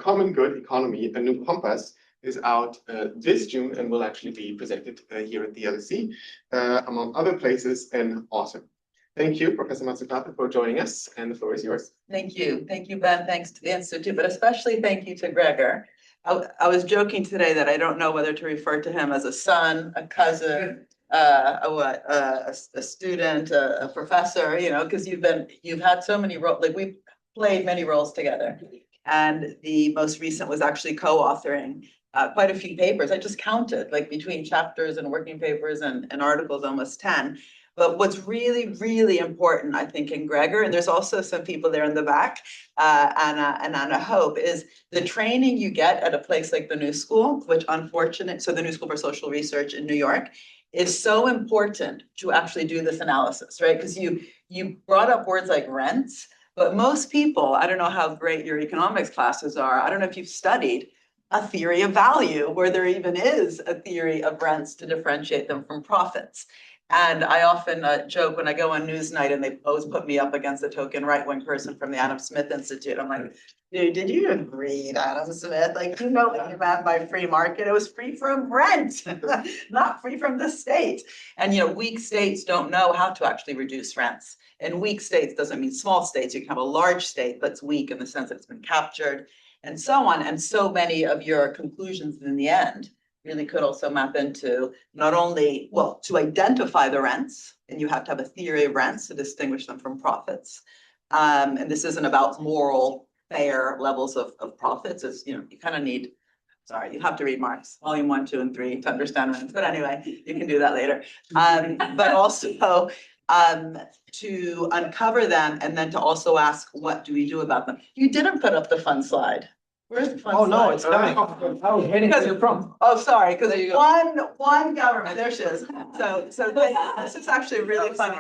Common Good Economy, A New Compass, is out this June and will actually be presented here at the LSE, among other places in autumn. Thank you, Professor Matsukato, for joining us, and the floor is yours. Thank you, Ben. Thanks to the Institute, but especially thank you to Gregor. I was joking today that I don't know whether to refer to him as a son, a cousin, a student, a professor, because you've had so many roles, like we've played many roles together. And the most recent was actually co-authoring quite a few papers. I just counted, like between chapters and working papers and articles, almost 10. But what's really, really important, I think, in Gregor, and there's also some people there in the back, Anna and Anna Hope, is the training you get at a place like the New School, so the New School for Social Research in New York, is so important to actually do this analysis, right? Because you brought up words like rents, but most people, I don't know how great your economics classes are, I don't know if you've studied a theory of value, where there even is a theory of rents to differentiate them from profits. And I often joke when I go on Newsnight and they always put me up against a token right-wing person from the Adam Smith Institute. I'm like, dude, did you even read Adam Smith? Like, you know what you meant by free market? It was free from rent, not free from the state. And, weak states don't know how to actually reduce rents. And weak states doesn't mean small states. You can have a large state that's weak in the sense that it's been captured and so on. And so many of your conclusions in the end really could also map into not only, to identify the rents, and you have to have a theory of rents to distinguish them from profits. And this isn't about moral, fair levels of profits. It's, you kind of need, you have to read Marx, volume 1, 2, and 3 to understand rents. But anyway, you can do that later. But also to uncover them and then to also ask, what do we do about them? You didn't put up the fun slide. Where's the fun slide? No, it's coming. I was waiting for you from. Oh, sorry, because one government, there she is. So this is actually really funny.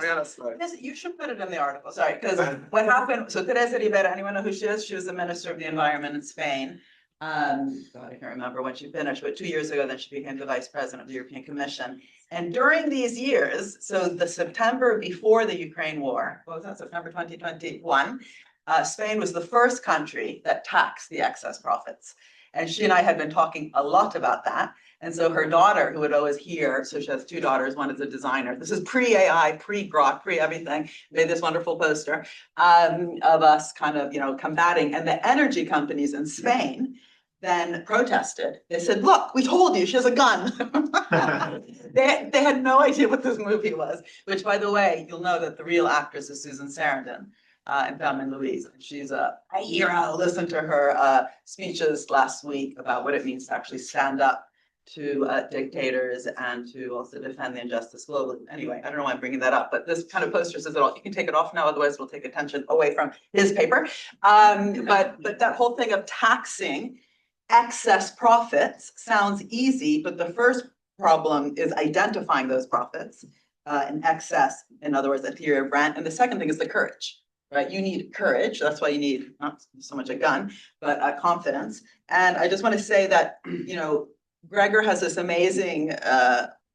You should put it in the article, sorry, because what happened, so Teresa Rivera, anyone know who she is? She was the Minister of the Environment in Spain. God, I can't remember when she finished, but 2 years ago, then she became the Vice President of the European Commission. And during these years, so the September before the Ukraine war, what was that, September 2021, Spain was the first country that taxed the excess profits. And she and I had been talking a lot about that. And so her daughter, who would always hear, so she has 2 daughters, one is a designer. This is pre-AI, pre-Grok, pre-everything, made this wonderful poster of us kind of, combating. And the energy companies in Spain then protested. They said, look, we told you she has a gun. They had no idea what this movie was, which, by the way, you'll know that the real actress is Susan Sarandon. And Thelma and Louise. She's a hero. Listen to her speeches last week about what it means to actually stand up to dictators and to also defend the injustice globally. Anyway, I don't know why I'm bringing that up, but this kind of poster says it all. You can take it off now, otherwise we'll take attention away from his paper. But that whole thing of taxing excess profits sounds easy, but the first problem is identifying those profits in excess. In other words, a theory of rent. And the second thing is the courage. Right, you need courage. That's why you need not so much a gun, but confidence. And I just want to say that, Gregor has this amazing,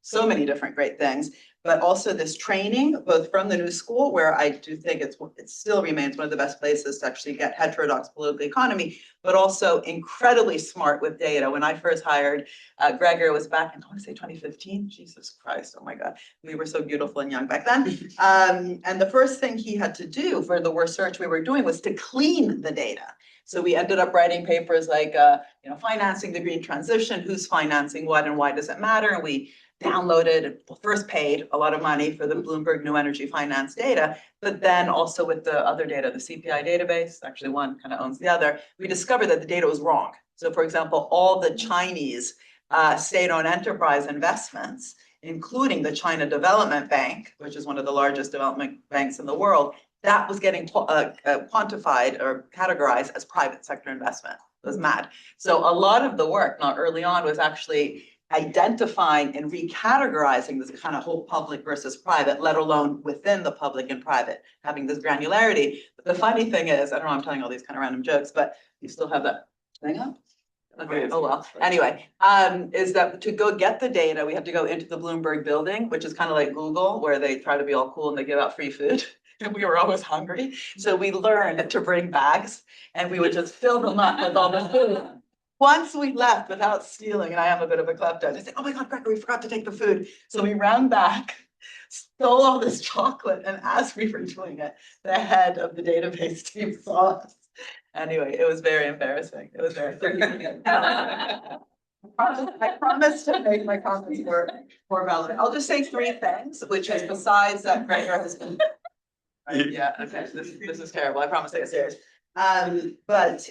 so many different great things, but also this training, both from the New School, where I do think it still remains one of the best places to actually get heterodox political economy, but also incredibly smart with data. When I first hired Gregor, it was back in, I want to say 2015. Jesus Christ, oh my God. We were so beautiful and young back then. And the first thing he had to do for the research we were doing was to clean the data. So we ended up writing papers like, financing the green transition, who's financing what and why does it matter? And we downloaded, first paid a lot of money for the Bloomberg New Energy Finance data, but then also with the other data, the CPI database, actually one kind of owns the other, we discovered that the data was wrong. So for example, all the Chinese state-owned enterprise investments, including the China Development Bank, which is one of the largest development banks in the world, that was getting quantified or categorized as private sector investment. It was mad. So a lot of the work, not early on, was actually identifying and recategorizing this kind of whole public versus private, let alone within the public and private, having this granularity. But the funny thing is, I don't know, I'm telling all these kind of random jokes, but you still have that thing up? Okay, oh well. Anyway, is that to go get the data, we have to go into the Bloomberg building, which is kind of like Google, where they try to be all cool and they give out free food. And we were always hungry. So we learned to bring bags and we would just fill them up with all the food. Once we left without stealing, and I am a bit of a klepto, I said, oh my God, Gregor, we forgot to take the food. So we ran back, stole all this chocolate, and as we were doing it, the head of the database team saw us. Anyway, it was very embarrassing. It was very I promised to make my comments more relevant. I'll just say three things, which is besides that Gregor has been. Yeah, okay, this is terrible. I promise to get serious. But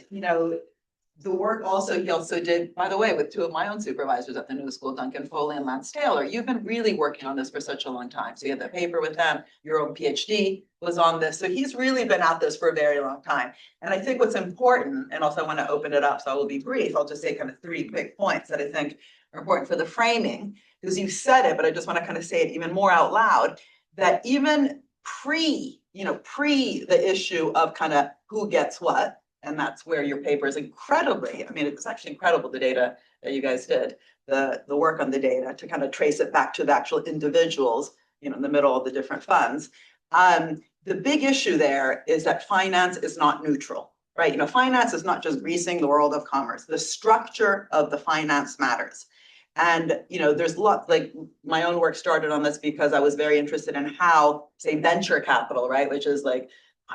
the work he also did, by the way, with two of my own supervisors at the New School, Duncan Foley and Lance Taylor. You've been really working on this for such a long time. So you had the paper with them, your own PhD was on this. So he's really been at this for a very long time. And I think what's important, and also I want to open it up, so I will be brief. I'll just say kind of three quick points that I think are important for the framing, because you said it, but I just want to kind of say it even more out loud, that even pre the issue of kind of who gets what, and that's where your paper is incredibly, it's actually incredible, the data that you guys did, the work on the data to kind of trace it back to the actual individuals, in the middle of the different funds. The big issue there is that finance is not neutral, right? Finance is not just greasing the world of commerce. The structure of the finance matters. And, there's lots, like my own work started on this because I was very interested in how, say, venture capital, right, which is like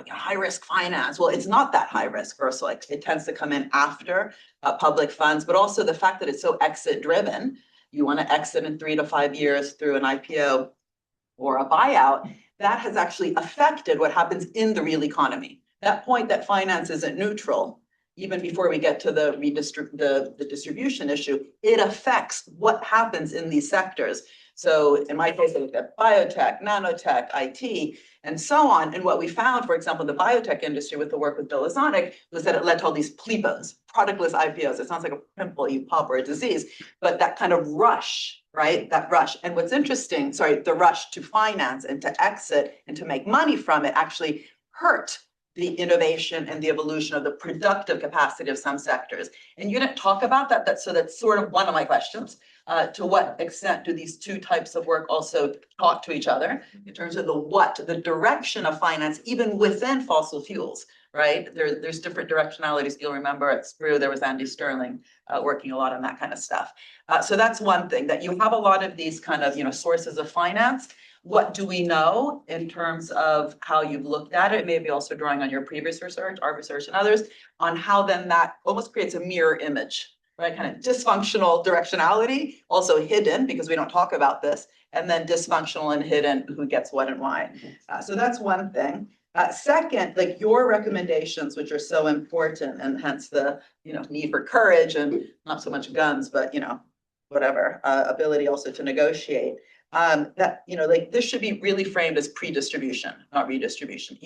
high risk finance. Well, it's not that high risk, first, like it tends to come in after public funds, but also the fact that it's so exit driven. You want to exit in 3 to 5 years through an IPO or a buyout, that has actually affected what happens in the real economy. That point that finance isn't neutral, even before we get to the distribution issue, it affects what happens in these sectors. So in my case, I looked at biotech, nanotech, IT, and so on. And what we found, for example, the biotech industry with the work with Bilizonic was that it led to all these PLIPOs, productless IPOs. It sounds like a pimple you pop or a disease, but that kind of rush, right? That rush. And what's interesting, the rush to finance and to exit and to make money from it actually hurt the innovation and the evolution of the productive capacity of some sectors. And you didn't talk about that. So that's sort of one of my questions. To what extent do these two types of work also talk to each other in terms of the direction of finance, even within fossil fuels, right? There's different directionalities. You'll remember at SPRU, there was Andy Sterling working a lot on that kind of stuff. So that's one thing, that you have a lot of these kind of, sources of finance. What do we know in terms of how you've looked at it? Maybe also drawing on your previous research, our research and others, on how then that almost creates a mirror image, right? Kind of dysfunctional directionality, also hidden because we don't talk about this, and then dysfunctional and hidden who gets what and why. So that's one thing. Second, like your recommendations, which are so important, and hence the need for courage and not so much guns, but whatever ability also to negotiate. That this should be really framed as pre-distribution, not redistribution.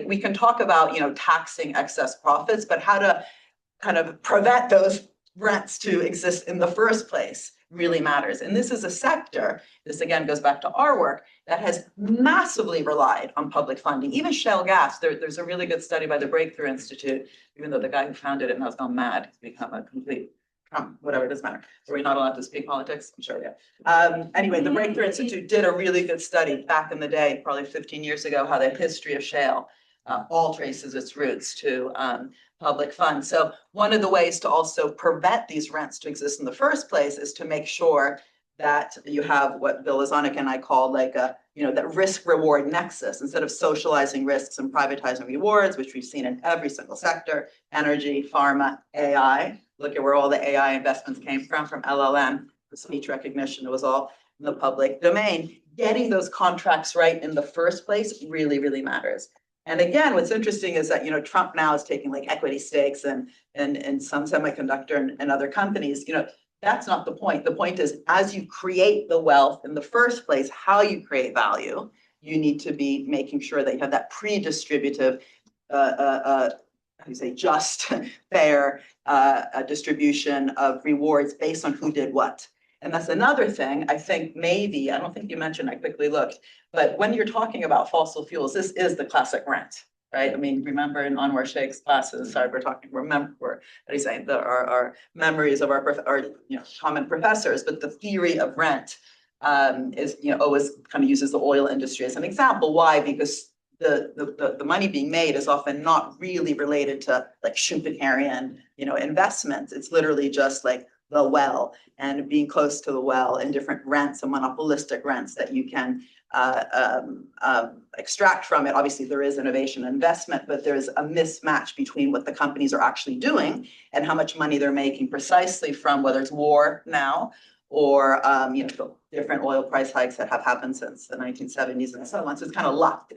We can talk about taxing excess profits, but how to kind of prevent those rents to exist in the first place really matters. And this is a sector, this again goes back to our work, that has massively relied on public funding. Even shale gas, there's a really good study by the Breakthrough Institute, even though the guy who founded it now has gone mad, he's become a complete whatever, it doesn't matter. Are we not allowed to speak politics? I'm sure we are. Anyway, the Breakthrough Institute did a really good study back in the day, probably 15 years ago, how the history of shale all traces its roots to public funds. So one of the ways to also prevent these rents to exist in the first place is to make sure that you have what Bill Lazonik and I call like a, that risk reward nexus, instead of socializing risks and privatizing rewards, which we've seen in every single sector, energy, pharma, AI. Look at where all the AI investments came from LLM, the speech recognition, it was all in the public domain. Getting those contracts right in the first place really, really matters. And again, what's interesting is that, Trump now is taking like equity stakes and some semiconductor and other companies, that's not the point. The point is, as you create the wealth in the first place, how you create value, you need to be making sure that you have that pre-distributive, just, fair distribution of rewards based on who did what. And that's another thing, I think maybe, I don't think you mentioned, I quickly looked, but when you're talking about fossil fuels, this is the classic rent, right? I mean, remember in Anwar Sheikh's classes, sorry, our memories of our common professors, but the theory of rent is, always kind of uses the oil industry as an example. Why? Because the money being made is often not really related to like Schumpeterian, investments. It's literally just like the well and being close to the well and different rents and monopolistic rents that you can extract from it. Obviously, there is innovation and investment, but there's a mismatch between what the companies are actually doing and how much money they're making precisely from whether it's war now or different oil price hikes that have happened since the 1970s and so on. So it's kind of luck,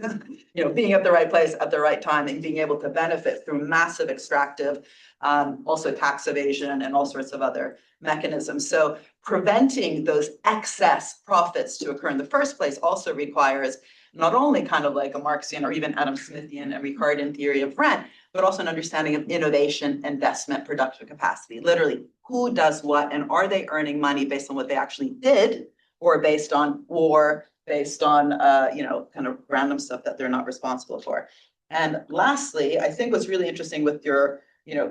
being at the right place at the right time and being able to benefit through massive extractive, also tax evasion and all sorts of other mechanisms. So preventing those excess profits to occur in the first place also requires not only kind of like a Marxian or even Adam Smithian and Ricardian theory of rent, but also an understanding of innovation, investment, productive capacity. Literally, who does what, and are they earning money based on what they actually did, or based on war, based on kind of random stuff that they're not responsible for. And lastly, I think what's really interesting with your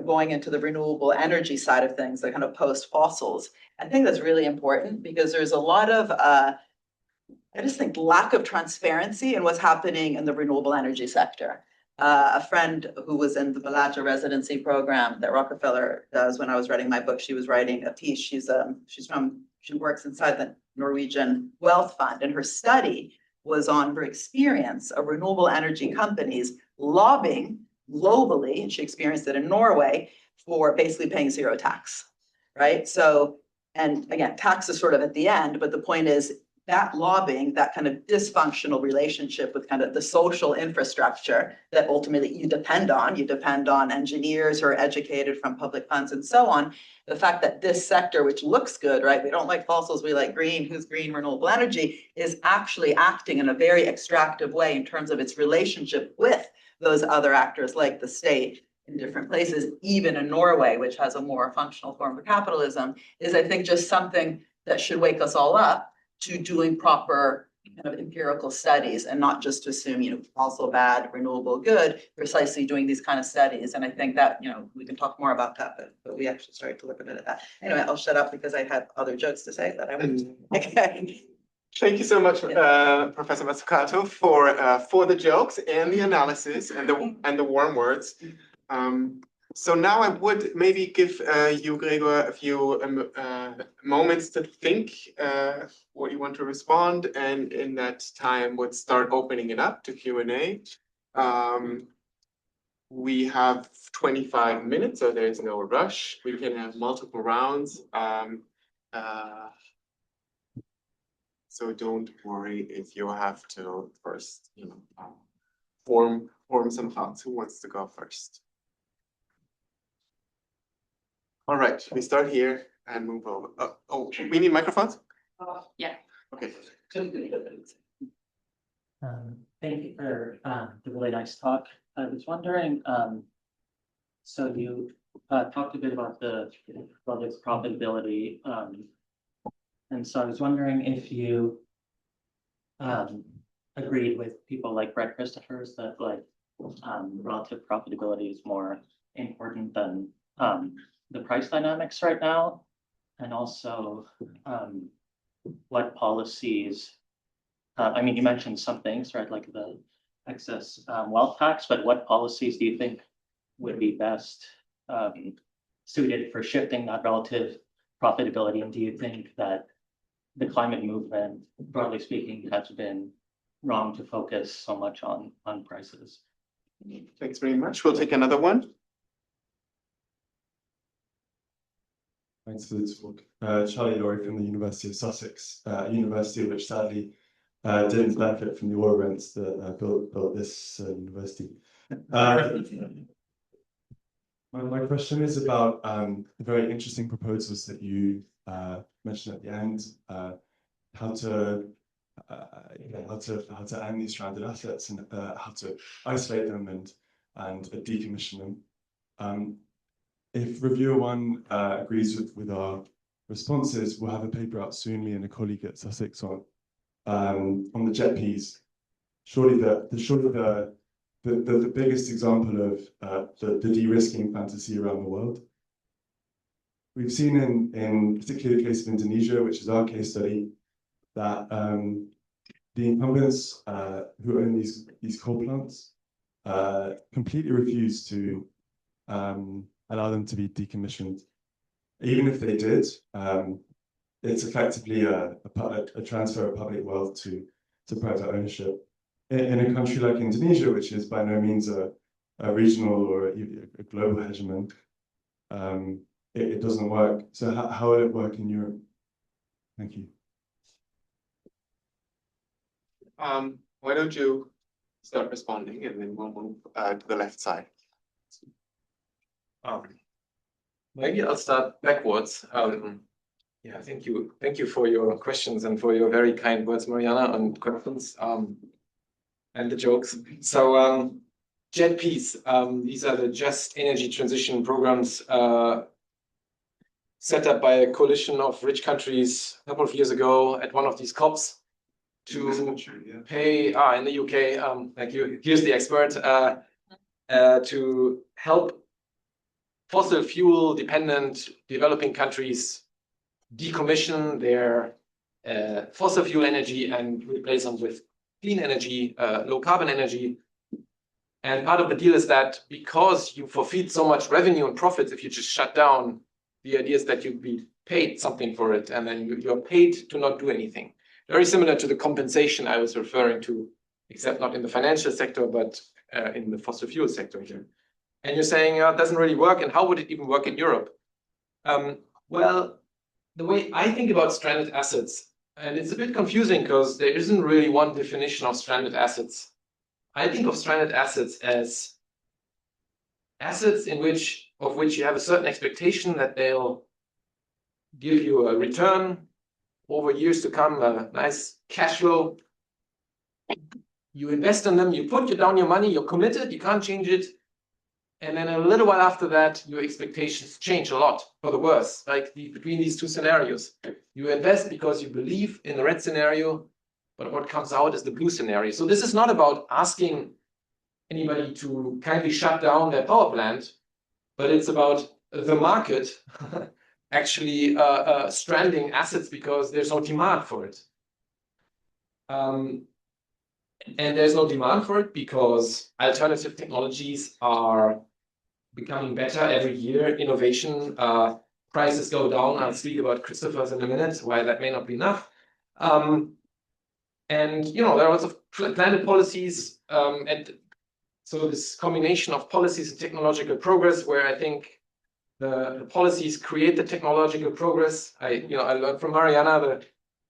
going into the renewable energy side of things, the kind of post fossils, I think that's really important because there's a lot of I just think lack of transparency in what's happening in the renewable energy sector. A friend who was in the Balata residency program that Rockefeller does, when I was writing my book, she was writing a piece. She works inside the Norwegian Wealth Fund, and her study was on her experience of renewable energy companies lobbying globally, and she experienced it in Norway, for basically paying zero tax, right? So, and again, tax is sort of at the end, but the point is that lobbying, that kind of dysfunctional relationship with kind of the social infrastructure that ultimately you depend on engineers who are educated from public funds and so on. The fact that this sector, which looks good, right? We don't like fossils, we like green, who's green, renewable energy, is actually acting in a very extractive way in terms of its relationship with those other actors like the state in different places, even in Norway, which has a more functional form of capitalism, is I think just something that should wake us all up to doing proper kind of empirical studies and not just to assume, fossil bad, renewable good, precisely doing these kind of studies. And I think that, we can talk more about that, but we actually started to look a bit at that. Anyway, I'll shut up because I had other jokes to say that I wouldn't. Okay. Thank you so much, Professor Mazzucato, for the jokes and the analysis and the warm words. So now I would maybe give you, Gregor, a few moments to think what you want to respond, and in that time would start opening it up to Q&A. We have 25 minutes, so there's no rush. We can have multiple rounds. So don't worry if you have to first, form some thoughts. Who wants to go first? All right, we start here and move over. Oh, we need microphones? Yeah. Okay. Thank you for the really nice talk. I was wondering, so you talked a bit about the project's profitability. And so I was wondering if you agreed with people like Brett Christophers that relative profitability is more important than the price dynamics right now, and also what policies. I mean, you mentioned some things, right, like the excess wealth tax, but what policies do you think would be best suited for shifting that relative profitability? And do you think that the climate movement, broadly speaking, has been wrong to focus so much on prices? Thanks very much. We'll take another one. Thanks for the talk. Charlie Laurie from the University of Sussex, university which sadly didn't benefit from the oil rents that built this university. My question is about the very interesting proposals that you mentioned at the end, how to end these stranded assets and how to isolate them and decommission them. If reviewer one agrees with our responses, we'll have a paper out soon, me and a colleague at Sussex on the jet peas. Surely the biggest example of the de-risking fantasy around the world. We've seen in particularly the case of Indonesia, which is our case study, that the incumbents who own these coal plants completely refuse to allow them to be decommissioned. Even if they did, it's effectively a transfer of public wealth to private ownership. In a country like Indonesia, which is by no means a regional or a global hegemon, it doesn't work. So how will it work in Europe? Thank you. Why don't you start responding, and then we'll move to the left side. Maybe I'll start backwards. Yeah, thank you for your questions and for your very kind words, Mariana, on questions and the jokes. So jet peas, these are the just energy transition programs set up by a coalition of rich countries a couple of years ago at one of these COPs to pay in the UK. Thank you. Here's the expert to help fossil fuel dependent developing countries decommission their fossil fuel energy and replace them with clean energy, low carbon energy. And part of the deal is that because you forfeit so much revenue and profits if you just shut down, the idea is that you'd be paid something for it, and then you're paid to not do anything. Very similar to the compensation I was referring to, except not in the financial sector, but in the fossil fuel sector here. And you're saying it doesn't really work, and how would it even work in Europe? Well, the way I think about stranded assets, and it's a bit confusing because there isn't really one definition of stranded assets. I think of stranded assets as assets of which you have a certain expectation that they'll give you a return over years to come, a nice cash flow. You invest in them, you put down your money, you're committed, you can't change it. And then a little while after that, your expectations change a lot for the worse, like between these two scenarios. You invest because you believe in the red scenario, but what comes out is the blue scenario. So this is not about asking anybody to kindly shut down their power plant, but it's about the market actually stranding assets because there's no demand for it. And there's no demand for it because alternative technologies are becoming better every year. Innovation prices go down. I'll speak about Christopher's in a minute, why that may not be enough. And there are lots of planned policies, and so this combination of policies and technological progress, where I think the policies create the technological progress. I learned from Mariana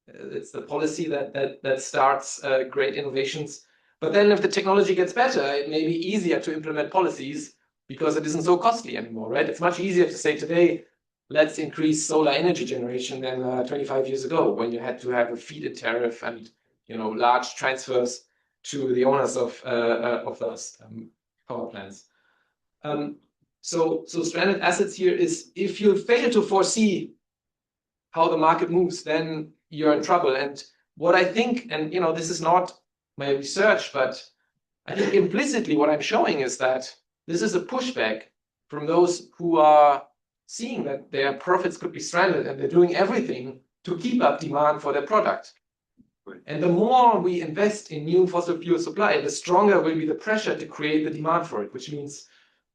it's the policy that starts great innovations. But then if the technology gets better, it may be easier to implement policies because it isn't so costly anymore, right? It's much easier to say today, let's increase solar energy generation than 25 years ago, when you had to have a feed-in tariff and large transfers to the owners of those power plants. So stranded assets here is, if you fail to foresee how the market moves, then you're in trouble. And what I think, and this is not my research, but I think implicitly what I'm showing is that this is a pushback from those who are seeing that their profits could be stranded, and they're doing everything to keep up demand for their product. And the more we invest in new fossil fuel supply, the stronger will be the pressure to create the demand for it, which means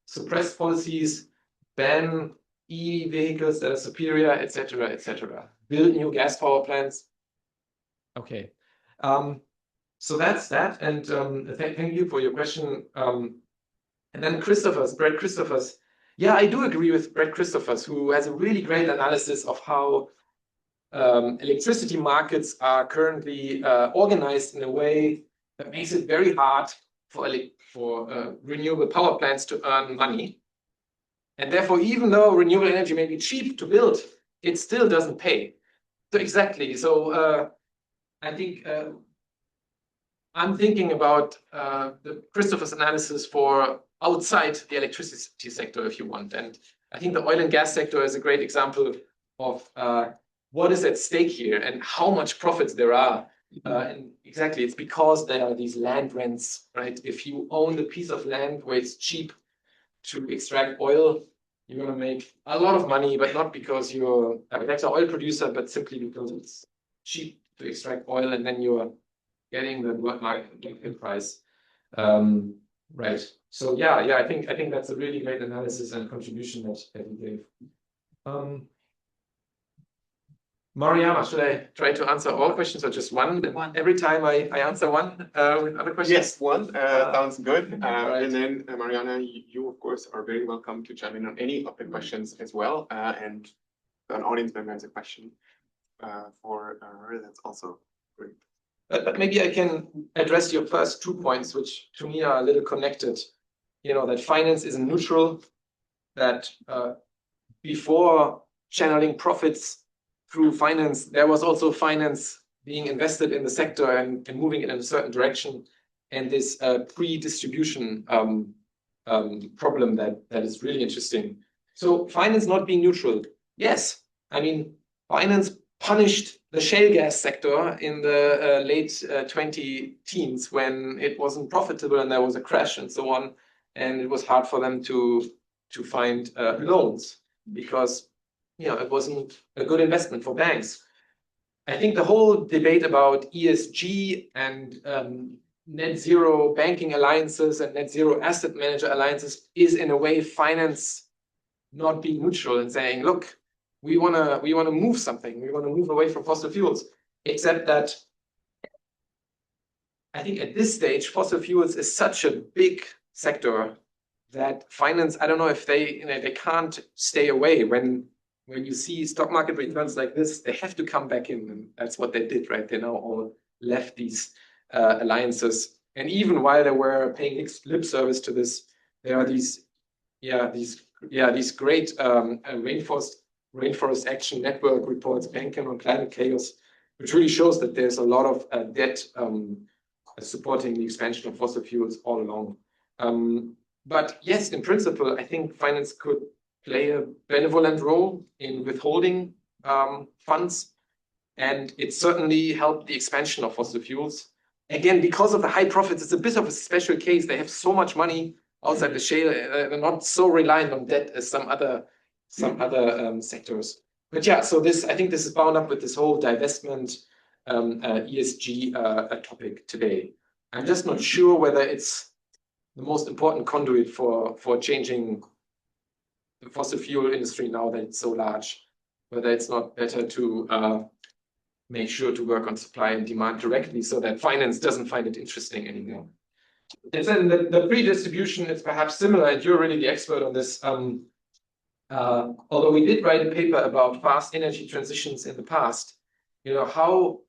suppress policies, ban e-vehicles that are superior, etc., etc. Build new gas power plants. Okay. So that's that. And thank you for your question. And then Brett Christophers. Yeah, I do agree with Brett Christophers, who has a really great analysis of how electricity markets are currently organized in a way that makes it very hard for renewable power plants to earn money. And therefore, even though renewable energy may be cheap to build, it still doesn't pay. So exactly. So I think I'm thinking about the Christopher's analysis for outside the electricity sector, if you want. And I think the oil and gas sector is a great example of what is at stake here and how much profits there are. And exactly, it's because there are these land rents, right? If you own a piece of land where it's cheap to extract oil, you're going to make a lot of money, but not because you're a better oil producer, but simply because it's cheap to extract oil, and then you're getting the world market price. Right. So yeah, I think that's a really great analysis and contribution that you gave. Mariana, should I try to answer all questions or just one? One. Every time I answer one with other questions? Yes, one sounds good. Right. And then Mariana, you of course are very welcome to chime in on any of the questions as well. And an audience member has a question for her. That's also great. But maybe I can address your first 2 points, which to me are a little connected. You know, that finance is neutral, that before channeling profits through finance, there was also finance being invested in the sector and moving it in a certain direction. And this pre-distribution problem that is really interesting. So finance not being neutral. Yes, I mean, finance punished the shale gas sector in the late 2010s when it wasn't profitable and there was a crash and so on. And it was hard for them to find loans because it wasn't a good investment for banks. I think the whole debate about ESG and net zero banking alliances and net zero asset manager alliances is in a way finance not being neutral and saying, look, we want to move something. We want to move away from fossil fuels, except that I think at this stage, fossil fuels is such a big sector that finance, I don't know if they can't stay away. When you see stock market returns like this, they have to come back in, and that's what they did, right? They now all left these alliances, and even while they were paying lip service to this, there are these great Rainforest Action Network reports, banking on climate chaos, which really shows that there's a lot of debt supporting the expansion of fossil fuels all along. But yes, in principle, I think finance could play a benevolent role in withholding funds, and it certainly helped the expansion of fossil fuels. Again, because of the high profits, it's a bit of a special case. They have so much money outside the shale, they're not so reliant on debt as some other sectors. But yeah, so I think this is bound up with this whole divestment ESG topic today. I'm just not sure whether it's the most important conduit for changing the fossil fuel industry now that it's so large, whether it's not better to make sure to work on supply and demand directly so that finance doesn't find it interesting anymore. And then the pre-distribution is perhaps similar, and you're really the expert on this. Although we did write a paper about fast energy transitions in the past, how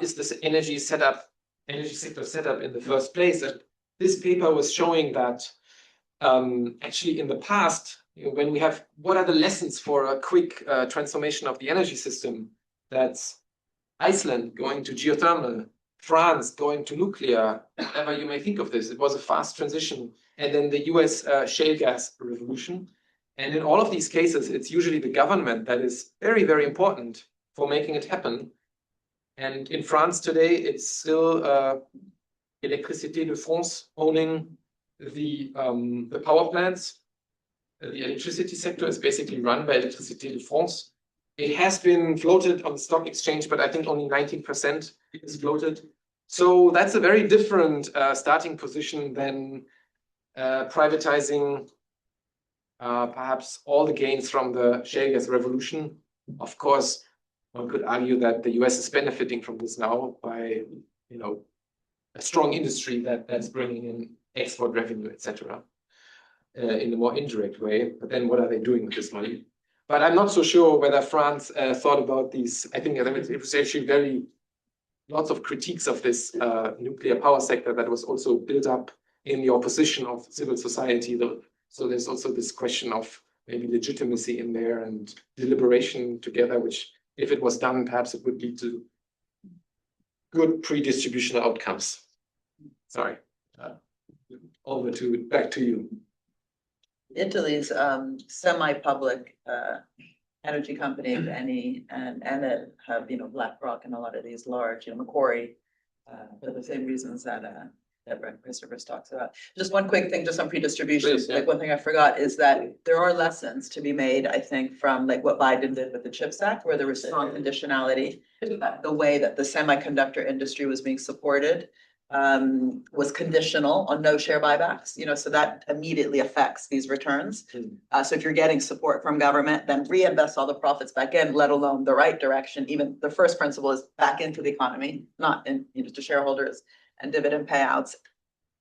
is this energy sector set up in the first place? And this paper was showing that actually in the past, when we have, what are the lessons for a quick transformation of the energy system? That's Iceland going to geothermal, France going to nuclear, whatever you may think of this. It was a fast transition. And then the US shale gas revolution. And in all of these cases, it's usually the government that is very, very important for making it happen. And in France today, it's still Électricité de France owning the power plants. the electricity sector is basically run by Electricité de France. It has been floated on the stock exchange, but I think only 19% is floated. So that's a very different starting position than privatizing perhaps all the gains from the shale gas revolution. Of course, one could argue that the US is benefiting from this now by, a strong industry that's bringing in export revenue, etc., in a more indirect way. But then what are they doing with this money? But I'm not so sure whether France thought about these. I think it was actually lots of critiques of this nuclear power sector that was also built up in the opposition of civil society. So there's also this question of maybe legitimacy in there and deliberation together, which if it was done, perhaps it would lead to good pre-distributional outcomes. Sorry. Back to you. Italy's semi-public energy company, if any, and Enel have, BlackRock and a lot of these large, Macquarie, for the same reasons that Christopher talks about. Just one quick thing, just on pre-distribution. Please, yeah. Like one thing I forgot is that there are lessons to be made, I think, from like what Biden did with the CHIPS Act, where there was strong conditionality. The way that the semiconductor industry was being supported was conditional on no share buybacks, so that immediately affects these returns. So if you're getting support from government, then reinvest all the profits back in, let alone the right direction. Even the first principle is back into the economy, not in, to shareholders and dividend payouts,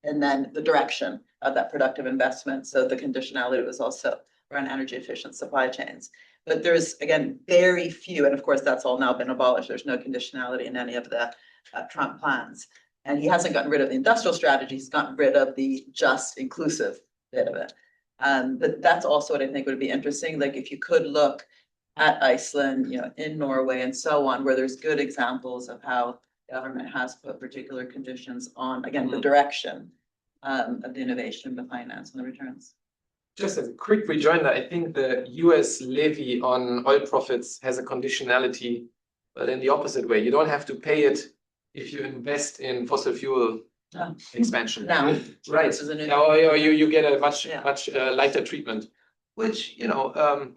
and then the direction of that productive investment. So the conditionality was also around energy efficient supply chains. But there's, again, very few, and of course that's all now been abolished. There's no conditionality in any of the Trump plans. And he hasn't gotten rid of the industrial strategy, he's gotten rid of the just inclusive bit of it. But that's also what I think would be interesting. Like if you could look at Iceland, in Norway and so on, where there's good examples of how government has put particular conditions on, again, the direction of the innovation, the finance and the returns. Just as a quick rejoinder, I think the US levy on oil profits has a conditionality, but in the opposite way. You don't have to pay it if you invest in fossil fuel expansion. Now, right. This is a new Now you get a much lighter treatment, which, the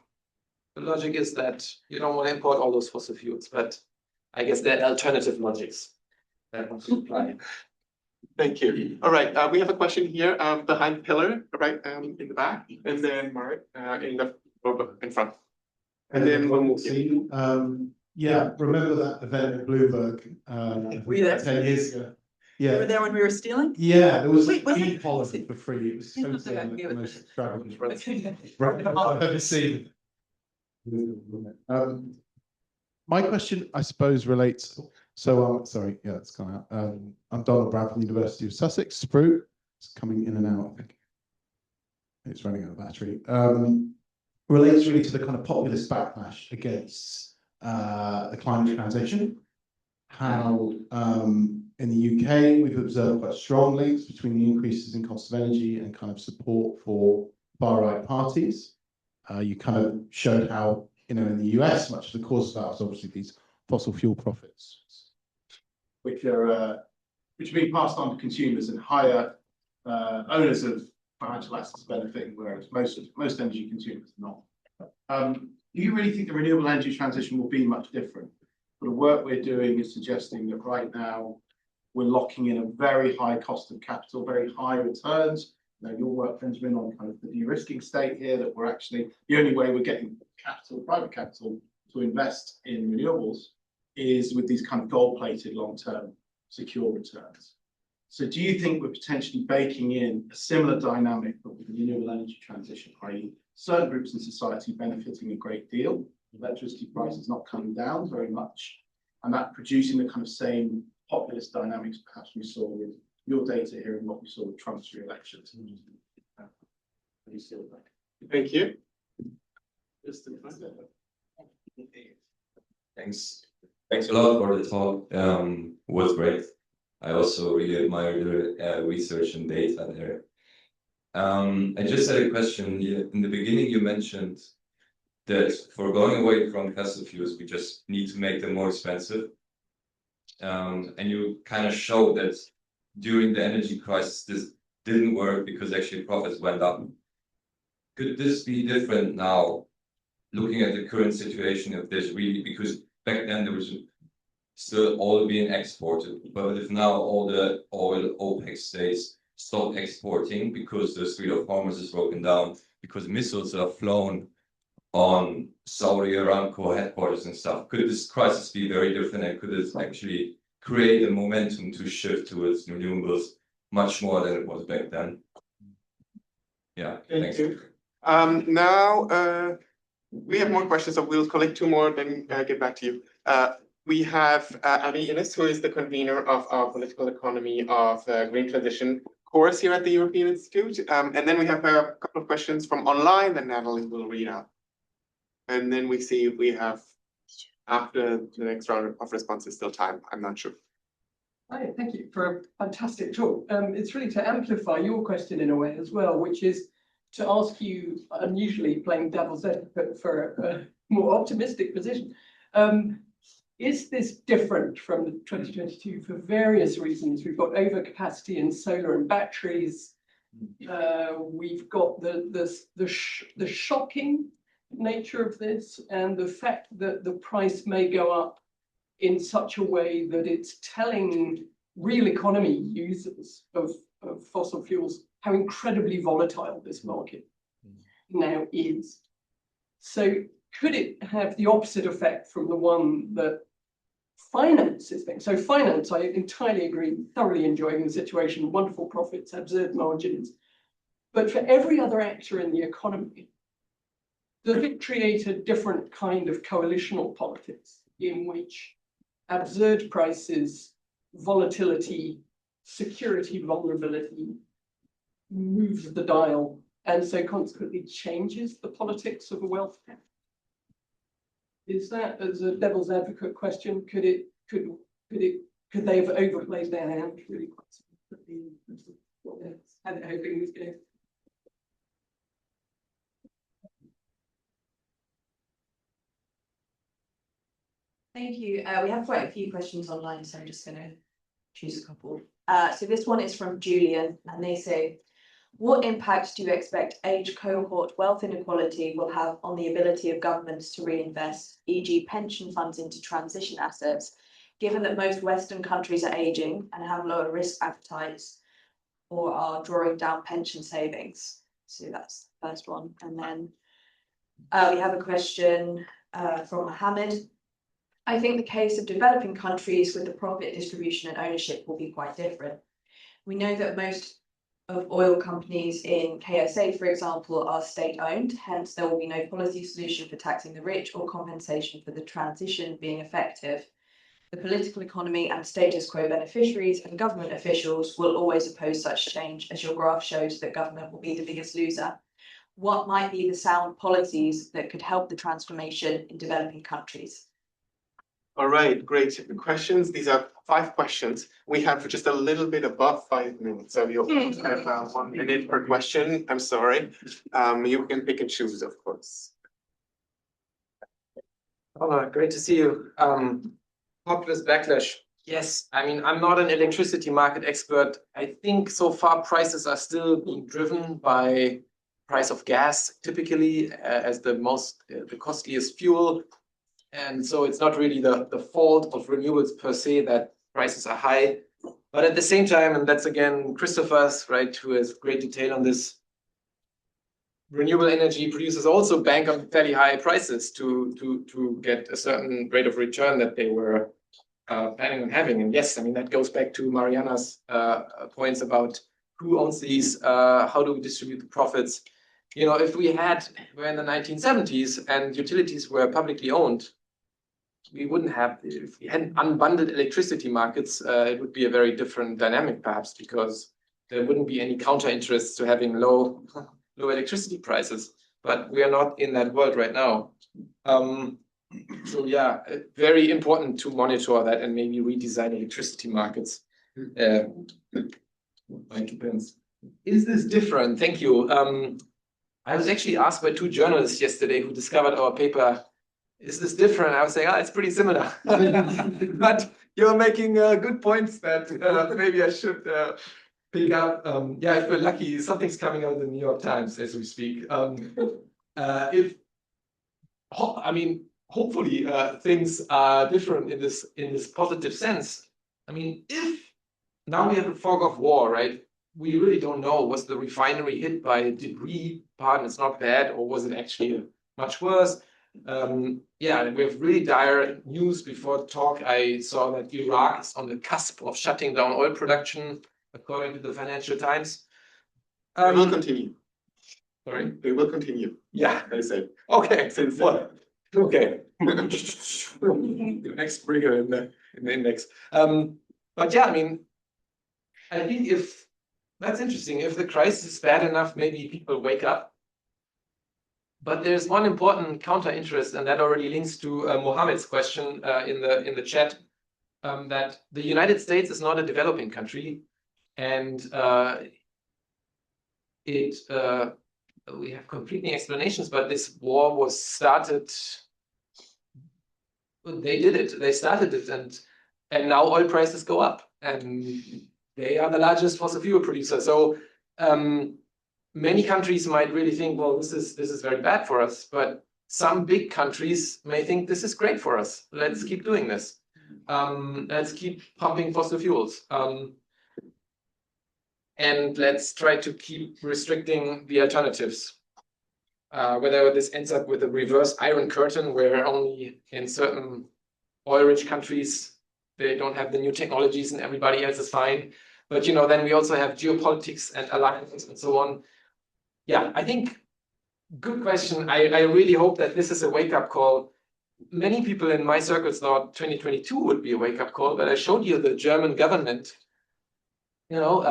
logic is that you don't want to import all those fossil fuels, but I guess there are alternative logics that want to apply. Thank you. All right, we have a question here behind the pillar, right, in the back, and then Mark in front. And then we'll move see. Yeah, remember that event at Bloomberg Were you there? 10 years ago? You were Yeah, there when we were stealing? yeah, there was Wait, was tea it- policy for free. It was so Yes, I the gave it most to- extravagant Okay. right I've ever seen. My question, I suppose, relates. So, sorry, yeah, it's gone out. I'm Donald Brown from the University of Sussex. Sprue, it's coming in and out. I think it's running out of battery. Relates really to the kind of populist backlash against the climate transition. How in the UK we've observed quite strong links between the increases in cost of energy and kind of support for far-right parties. You kind of showed how, in the US, much of the cause of that is obviously these fossil fuel profits, which are being passed on to consumers, and higher owners of financial assets benefiting, whereas most energy consumers are not. Do you really think the renewable energy transition will be much different? The work we're doing is suggesting that right now we're locking in a very high cost of capital, very high returns. Your work, Benjamin, on kind of the de-risking state here, that we're actually, the only way we're getting capital, private capital, to invest in renewables is with these kind of gold-plated long-term secure returns. So do you think we're potentially baking in a similar dynamic but with the renewable energy transition, i.e. certain groups in society benefiting a great deal, electricity prices not coming down very much, and that producing the kind of same populist dynamics perhaps we saw with your data here and what we saw with Trump's re-election? Thank you. Thanks a lot for the talk. Was great. I also really admire the research and data there. I just had a question. In the beginning, you mentioned that for going away from fossil fuels, we just need to make them more expensive. And you kind of showed that during the energy crisis, this didn't work because actually profits went up. could this be different now, looking at the current situation? If there's really, because back then there was still oil being exported, but if now all the oil OPEC states stop exporting because the Strait of Hormuz is broken down, because missiles are flown on Saudi Aramco headquarters and stuff, could this crisis be very different, and could it actually create a momentum to shift towards renewables much more than it was back then? Yeah, Thank you. Now we have more questions, so we'll collect two more, then get back to you. We have Abby Innes, who is the convener of our political economy of green transition course here at the European Institute. And then we have a couple of questions from online that Natalie will read out. And then we see if we have, after the next round of responses, still time. I'm not sure. Hi, thank you for a fantastic talk. It's really to amplify your question in a way as well, which is to ask you, unusually playing devil's advocate for a more optimistic position. Is this different from 2022 for various reasons? We've got overcapacity in solar and batteries. We've got the shocking nature of this, and the fact that the price may go up in such a way that it's telling real economy users of fossil fuels how incredibly volatile this market now is. So could it have the opposite effect from the one that finance is doing? So finance, I entirely agree, thoroughly enjoying the situation, wonderful profits, absurd margins. But for every other actor in the economy, does it create a different kind of coalitional politics in which absurd prices, volatility, security vulnerability moves the dial, and so consequently changes the politics of a wealth gap? Is that, as a devil's advocate question, could they have overplayed their hand really quite significantly? Had it hoping was going. Thank you. We have quite a few questions online, so I'm just going to choose a couple. So this one is from Julian, and they say, what impact do you expect age cohort wealth inequality will have on the ability of governments to reinvest, e.g. pension funds into transition assets, given that most Western countries are aging and have lower risk appetites or are drawing down pension savings? So that's the first one. And then we have a question from Mohammed. I think the case of developing countries with the profit distribution and ownership will be quite different. We know that most of oil companies in KSA, for example, are state-owned, hence there will be no policy solution for taxing the rich or compensation for the transition being effective. The political economy and status quo beneficiaries and government officials will always oppose such change, as your graph shows that government will be the biggest loser. What might be the sound policies that could help the transformation in developing countries? All right, great questions. These are 5 questions. We have just a little bit above 5 minutes, so you'll have 1 minute per question. I'm sorry. You can pick and choose, of course. Oh, great to see you. Populist backlash. Yes, I mean, I'm not an electricity market expert. I think so far prices are still being driven by price of gas, typically as the costliest fuel. And so it's not really the fault of renewables per se that prices are high. But at the same time, and that's again Christopher's, right, who has great detail on this, renewable energy producers also bank on fairly high prices to get a certain rate of return that they were planning on having. And yes, I mean, that goes back to Mariana's points about who owns these, how do we distribute the profits. You know, if we're in the 1970s and utilities were publicly owned, we wouldn't have, if we hadn't unbundled electricity markets, it would be a very different dynamic perhaps, because there wouldn't be any counter interests to having low electricity prices. But we are not in that world right now. So yeah, very important to monitor that and maybe redesign electricity markets. Is this different? Thank you. I was actually asked by 2 journalists yesterday who discovered our paper, is this different? I was saying, it's pretty similar. But you're making good points that maybe I should pick up. Yeah, if we're lucky, something's coming out of the New York Times as we speak. I mean, hopefully things are different in this positive sense. I mean, if now we have a fog of war, right? We really don't know, was the refinery hit by debris? Pardon, it's not bad, or was it actually much worse? Yeah, we have really dire news. Before the talk, I saw that Iraq is on the cusp of shutting down oil production, according to the Financial Times. We will continue. Sorry? We will continue, Yeah. they said. Okay. Since Well, okay. The next trigger in the index. But yeah, I mean, I think if that's interesting, if the crisis is bad enough, maybe people wake up. But there's one important counter interest, and that already links to Mohammed's question in the chat, that the United States is not a developing country, and we have competing explanations, but this war was started. They did it. They started it, and now oil prices go up, and they are the largest fossil fuel producer. So many countries might really think, well, this is very bad for us, but some big countries may think this is great for us. Let's keep doing this. Let's keep pumping fossil fuels. And let's try to keep restricting the alternatives. Whether this ends up with a reverse Iron Curtain, where only in certain oil-rich countries they don't have the new technologies and everybody else is fine. But you know, then we also have geopolitics and alliances and so on. Yeah, I think good question. I really hope that this is a wake-up call. Many people in my circles thought 2022 would be a wake-up call, but I showed you the German government. You know,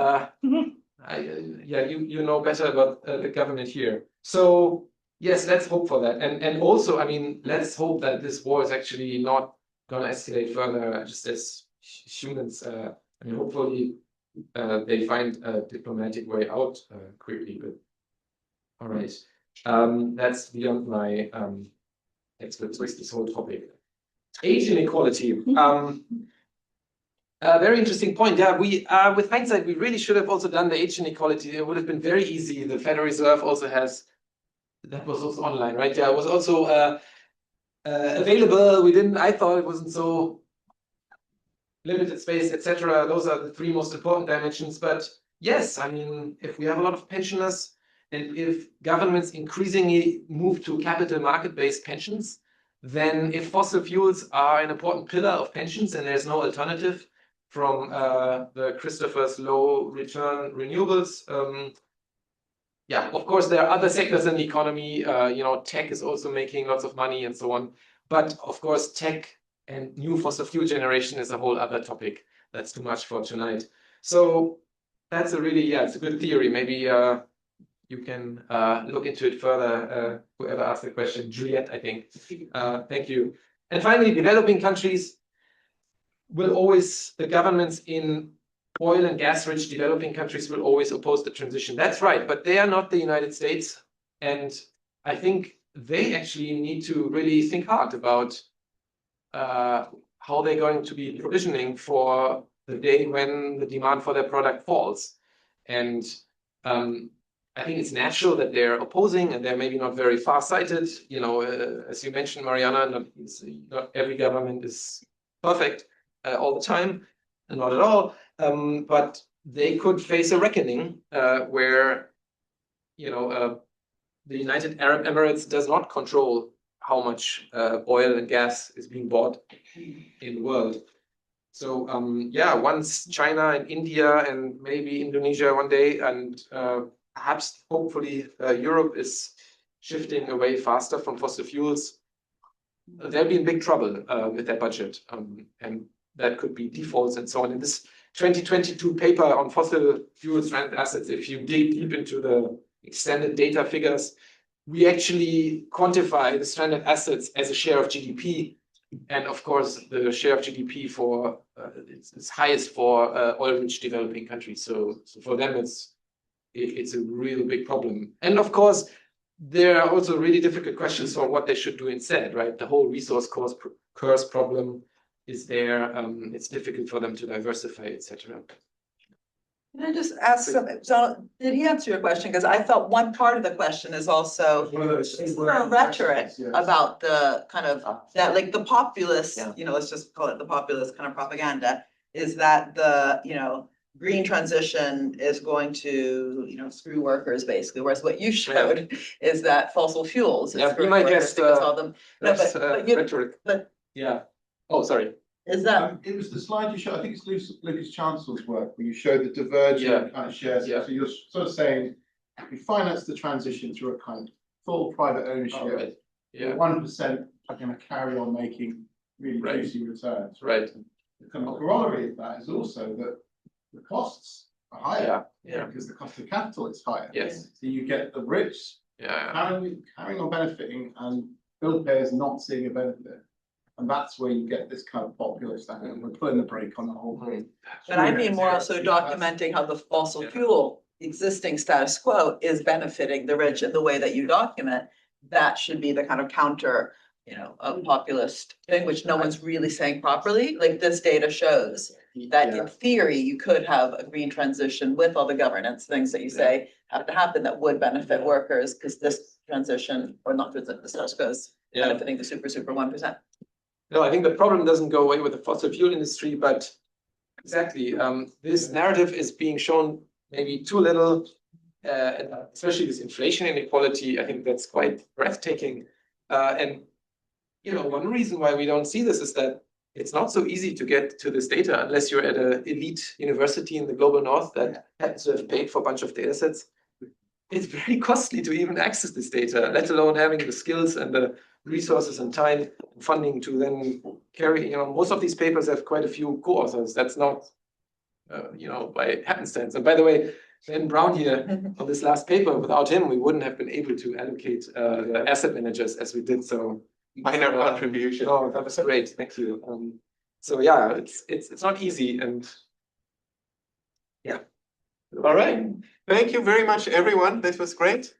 yeah, you know better about the government here. So yes, let's hope for that. And also, I mean, let's hope that this war is actually not going to escalate further, just as humans. I mean, hopefully they find a diplomatic way out quickly. But all right, that's beyond my expertise. This whole topic, age inequality. Very interesting point. Yeah, we with hindsight, we really should have also done the age inequality. It would have been very easy. The Federal Reserve also has, that was also online, right? Yeah, it was also available. We didn't, I thought it wasn't so limited space, etc. Those are the three most important dimensions. But yes, I mean, if we have a lot of pensioners and if governments increasingly move to capital market-based pensions, then if fossil fuels are an important pillar of pensions and there's no alternative from the Christopher's low return renewables. Yeah, of course, there are other sectors in the economy. You know, tech is also making lots of money and so on. But of course, tech and new fossil fuel generation is a whole other topic. That's too much for tonight. So that's a really, yeah, it's a good theory. Maybe you can look into it further. Whoever asked the question, Juliet, I think. Thank you. And finally, developing countries will always, the governments in oil and gas rich developing countries will always oppose the transition. That's right, but they are not the United States. And I think they actually need to really think hard about how they're going to be provisioning for the day when the demand for their product falls. And I think it's natural that they're opposing and they're maybe not very far-sighted. You know, as you mentioned, Mariana, not every government is perfect all the time, and not at all. But they could face a reckoning where, you know, the United Arab Emirates does not control how much oil and gas is being bought in the world. So yeah, once China and India and maybe Indonesia one day, and perhaps hopefully Europe is shifting away faster from fossil fuels, they'll be in big trouble with their budget. And that could be defaults and so on. In this 2022 paper on fossil fuel stranded assets, if you dig deep into the extended data figures, we actually quantify the stranded assets as a share of GDP. And of course, the share of GDP for it's highest for oil-rich developing countries. So for them, it's a really big problem. And of course, there are also really difficult questions for what they should do instead, right? The whole resource curse problem is there. It's difficult for them to diversify, etc. Can I just ask some, so did he answer your question? Because I felt one part of the question is also One of those. is there a rhetoric Yes. about the kind of that, like the populist, Yeah. let's just call it the populist kind of propaganda, is that the, green transition is going to, screw workers basically, whereas what you showed is that fossil fuels is Yeah, be screwing my workers guest, because all them. No, That's but you, rhetoric. but Yeah. Oh, sorry. is that, It was the slide you showed, I think it's Lucas Chancellor's work, where you showed the divergent kind of shares. Yeah. So you're sort of saying, we finance the transition through a kind of full private ownership. Oh, right. Yeah, 1% are going to carry on making really Right. juicy returns. right. The kind of corollary of that is also that the costs are higher. Yeah. Because the cost of capital is higher. Yes. So you get the rich Yeah. carrying on benefiting and bill payers not seeing a benefit. And that's where you get this kind of populist, and we're putting the brake on the whole thing. but I mean more also documenting how the fossil fuel existing status quo is benefiting the rich in the way that you document. That should be the kind of counter, a populist thing, which no one's really saying properly. Like this data shows that in theory, you could have a green transition with all the governance things that you say have to happen that would benefit workers, because this transition, or not the status quo is benefiting the super 1%. No, I think the problem doesn't go away with the fossil fuel industry, but exactly, this narrative is being shown maybe too little, especially this inflation inequality. I think that's quite breathtaking. And one reason why we don't see this is that it's not so easy to get to this data unless you're at an elite university in the global north that happens to have paid for a bunch of data sets. It's very costly to even access this data, let alone having the skills and the resources and time and funding to then carry, most of these papers have quite a few co-authors. That's not, by happenstance. And by the way, Ben Brown here on this last paper, without him, we wouldn't have been able to allocate the asset managers as we did. So Minor contribution. Oh, that was great. Thank you. So yeah, it's not easy, and yeah. All right. Thank you very much, everyone. This was great.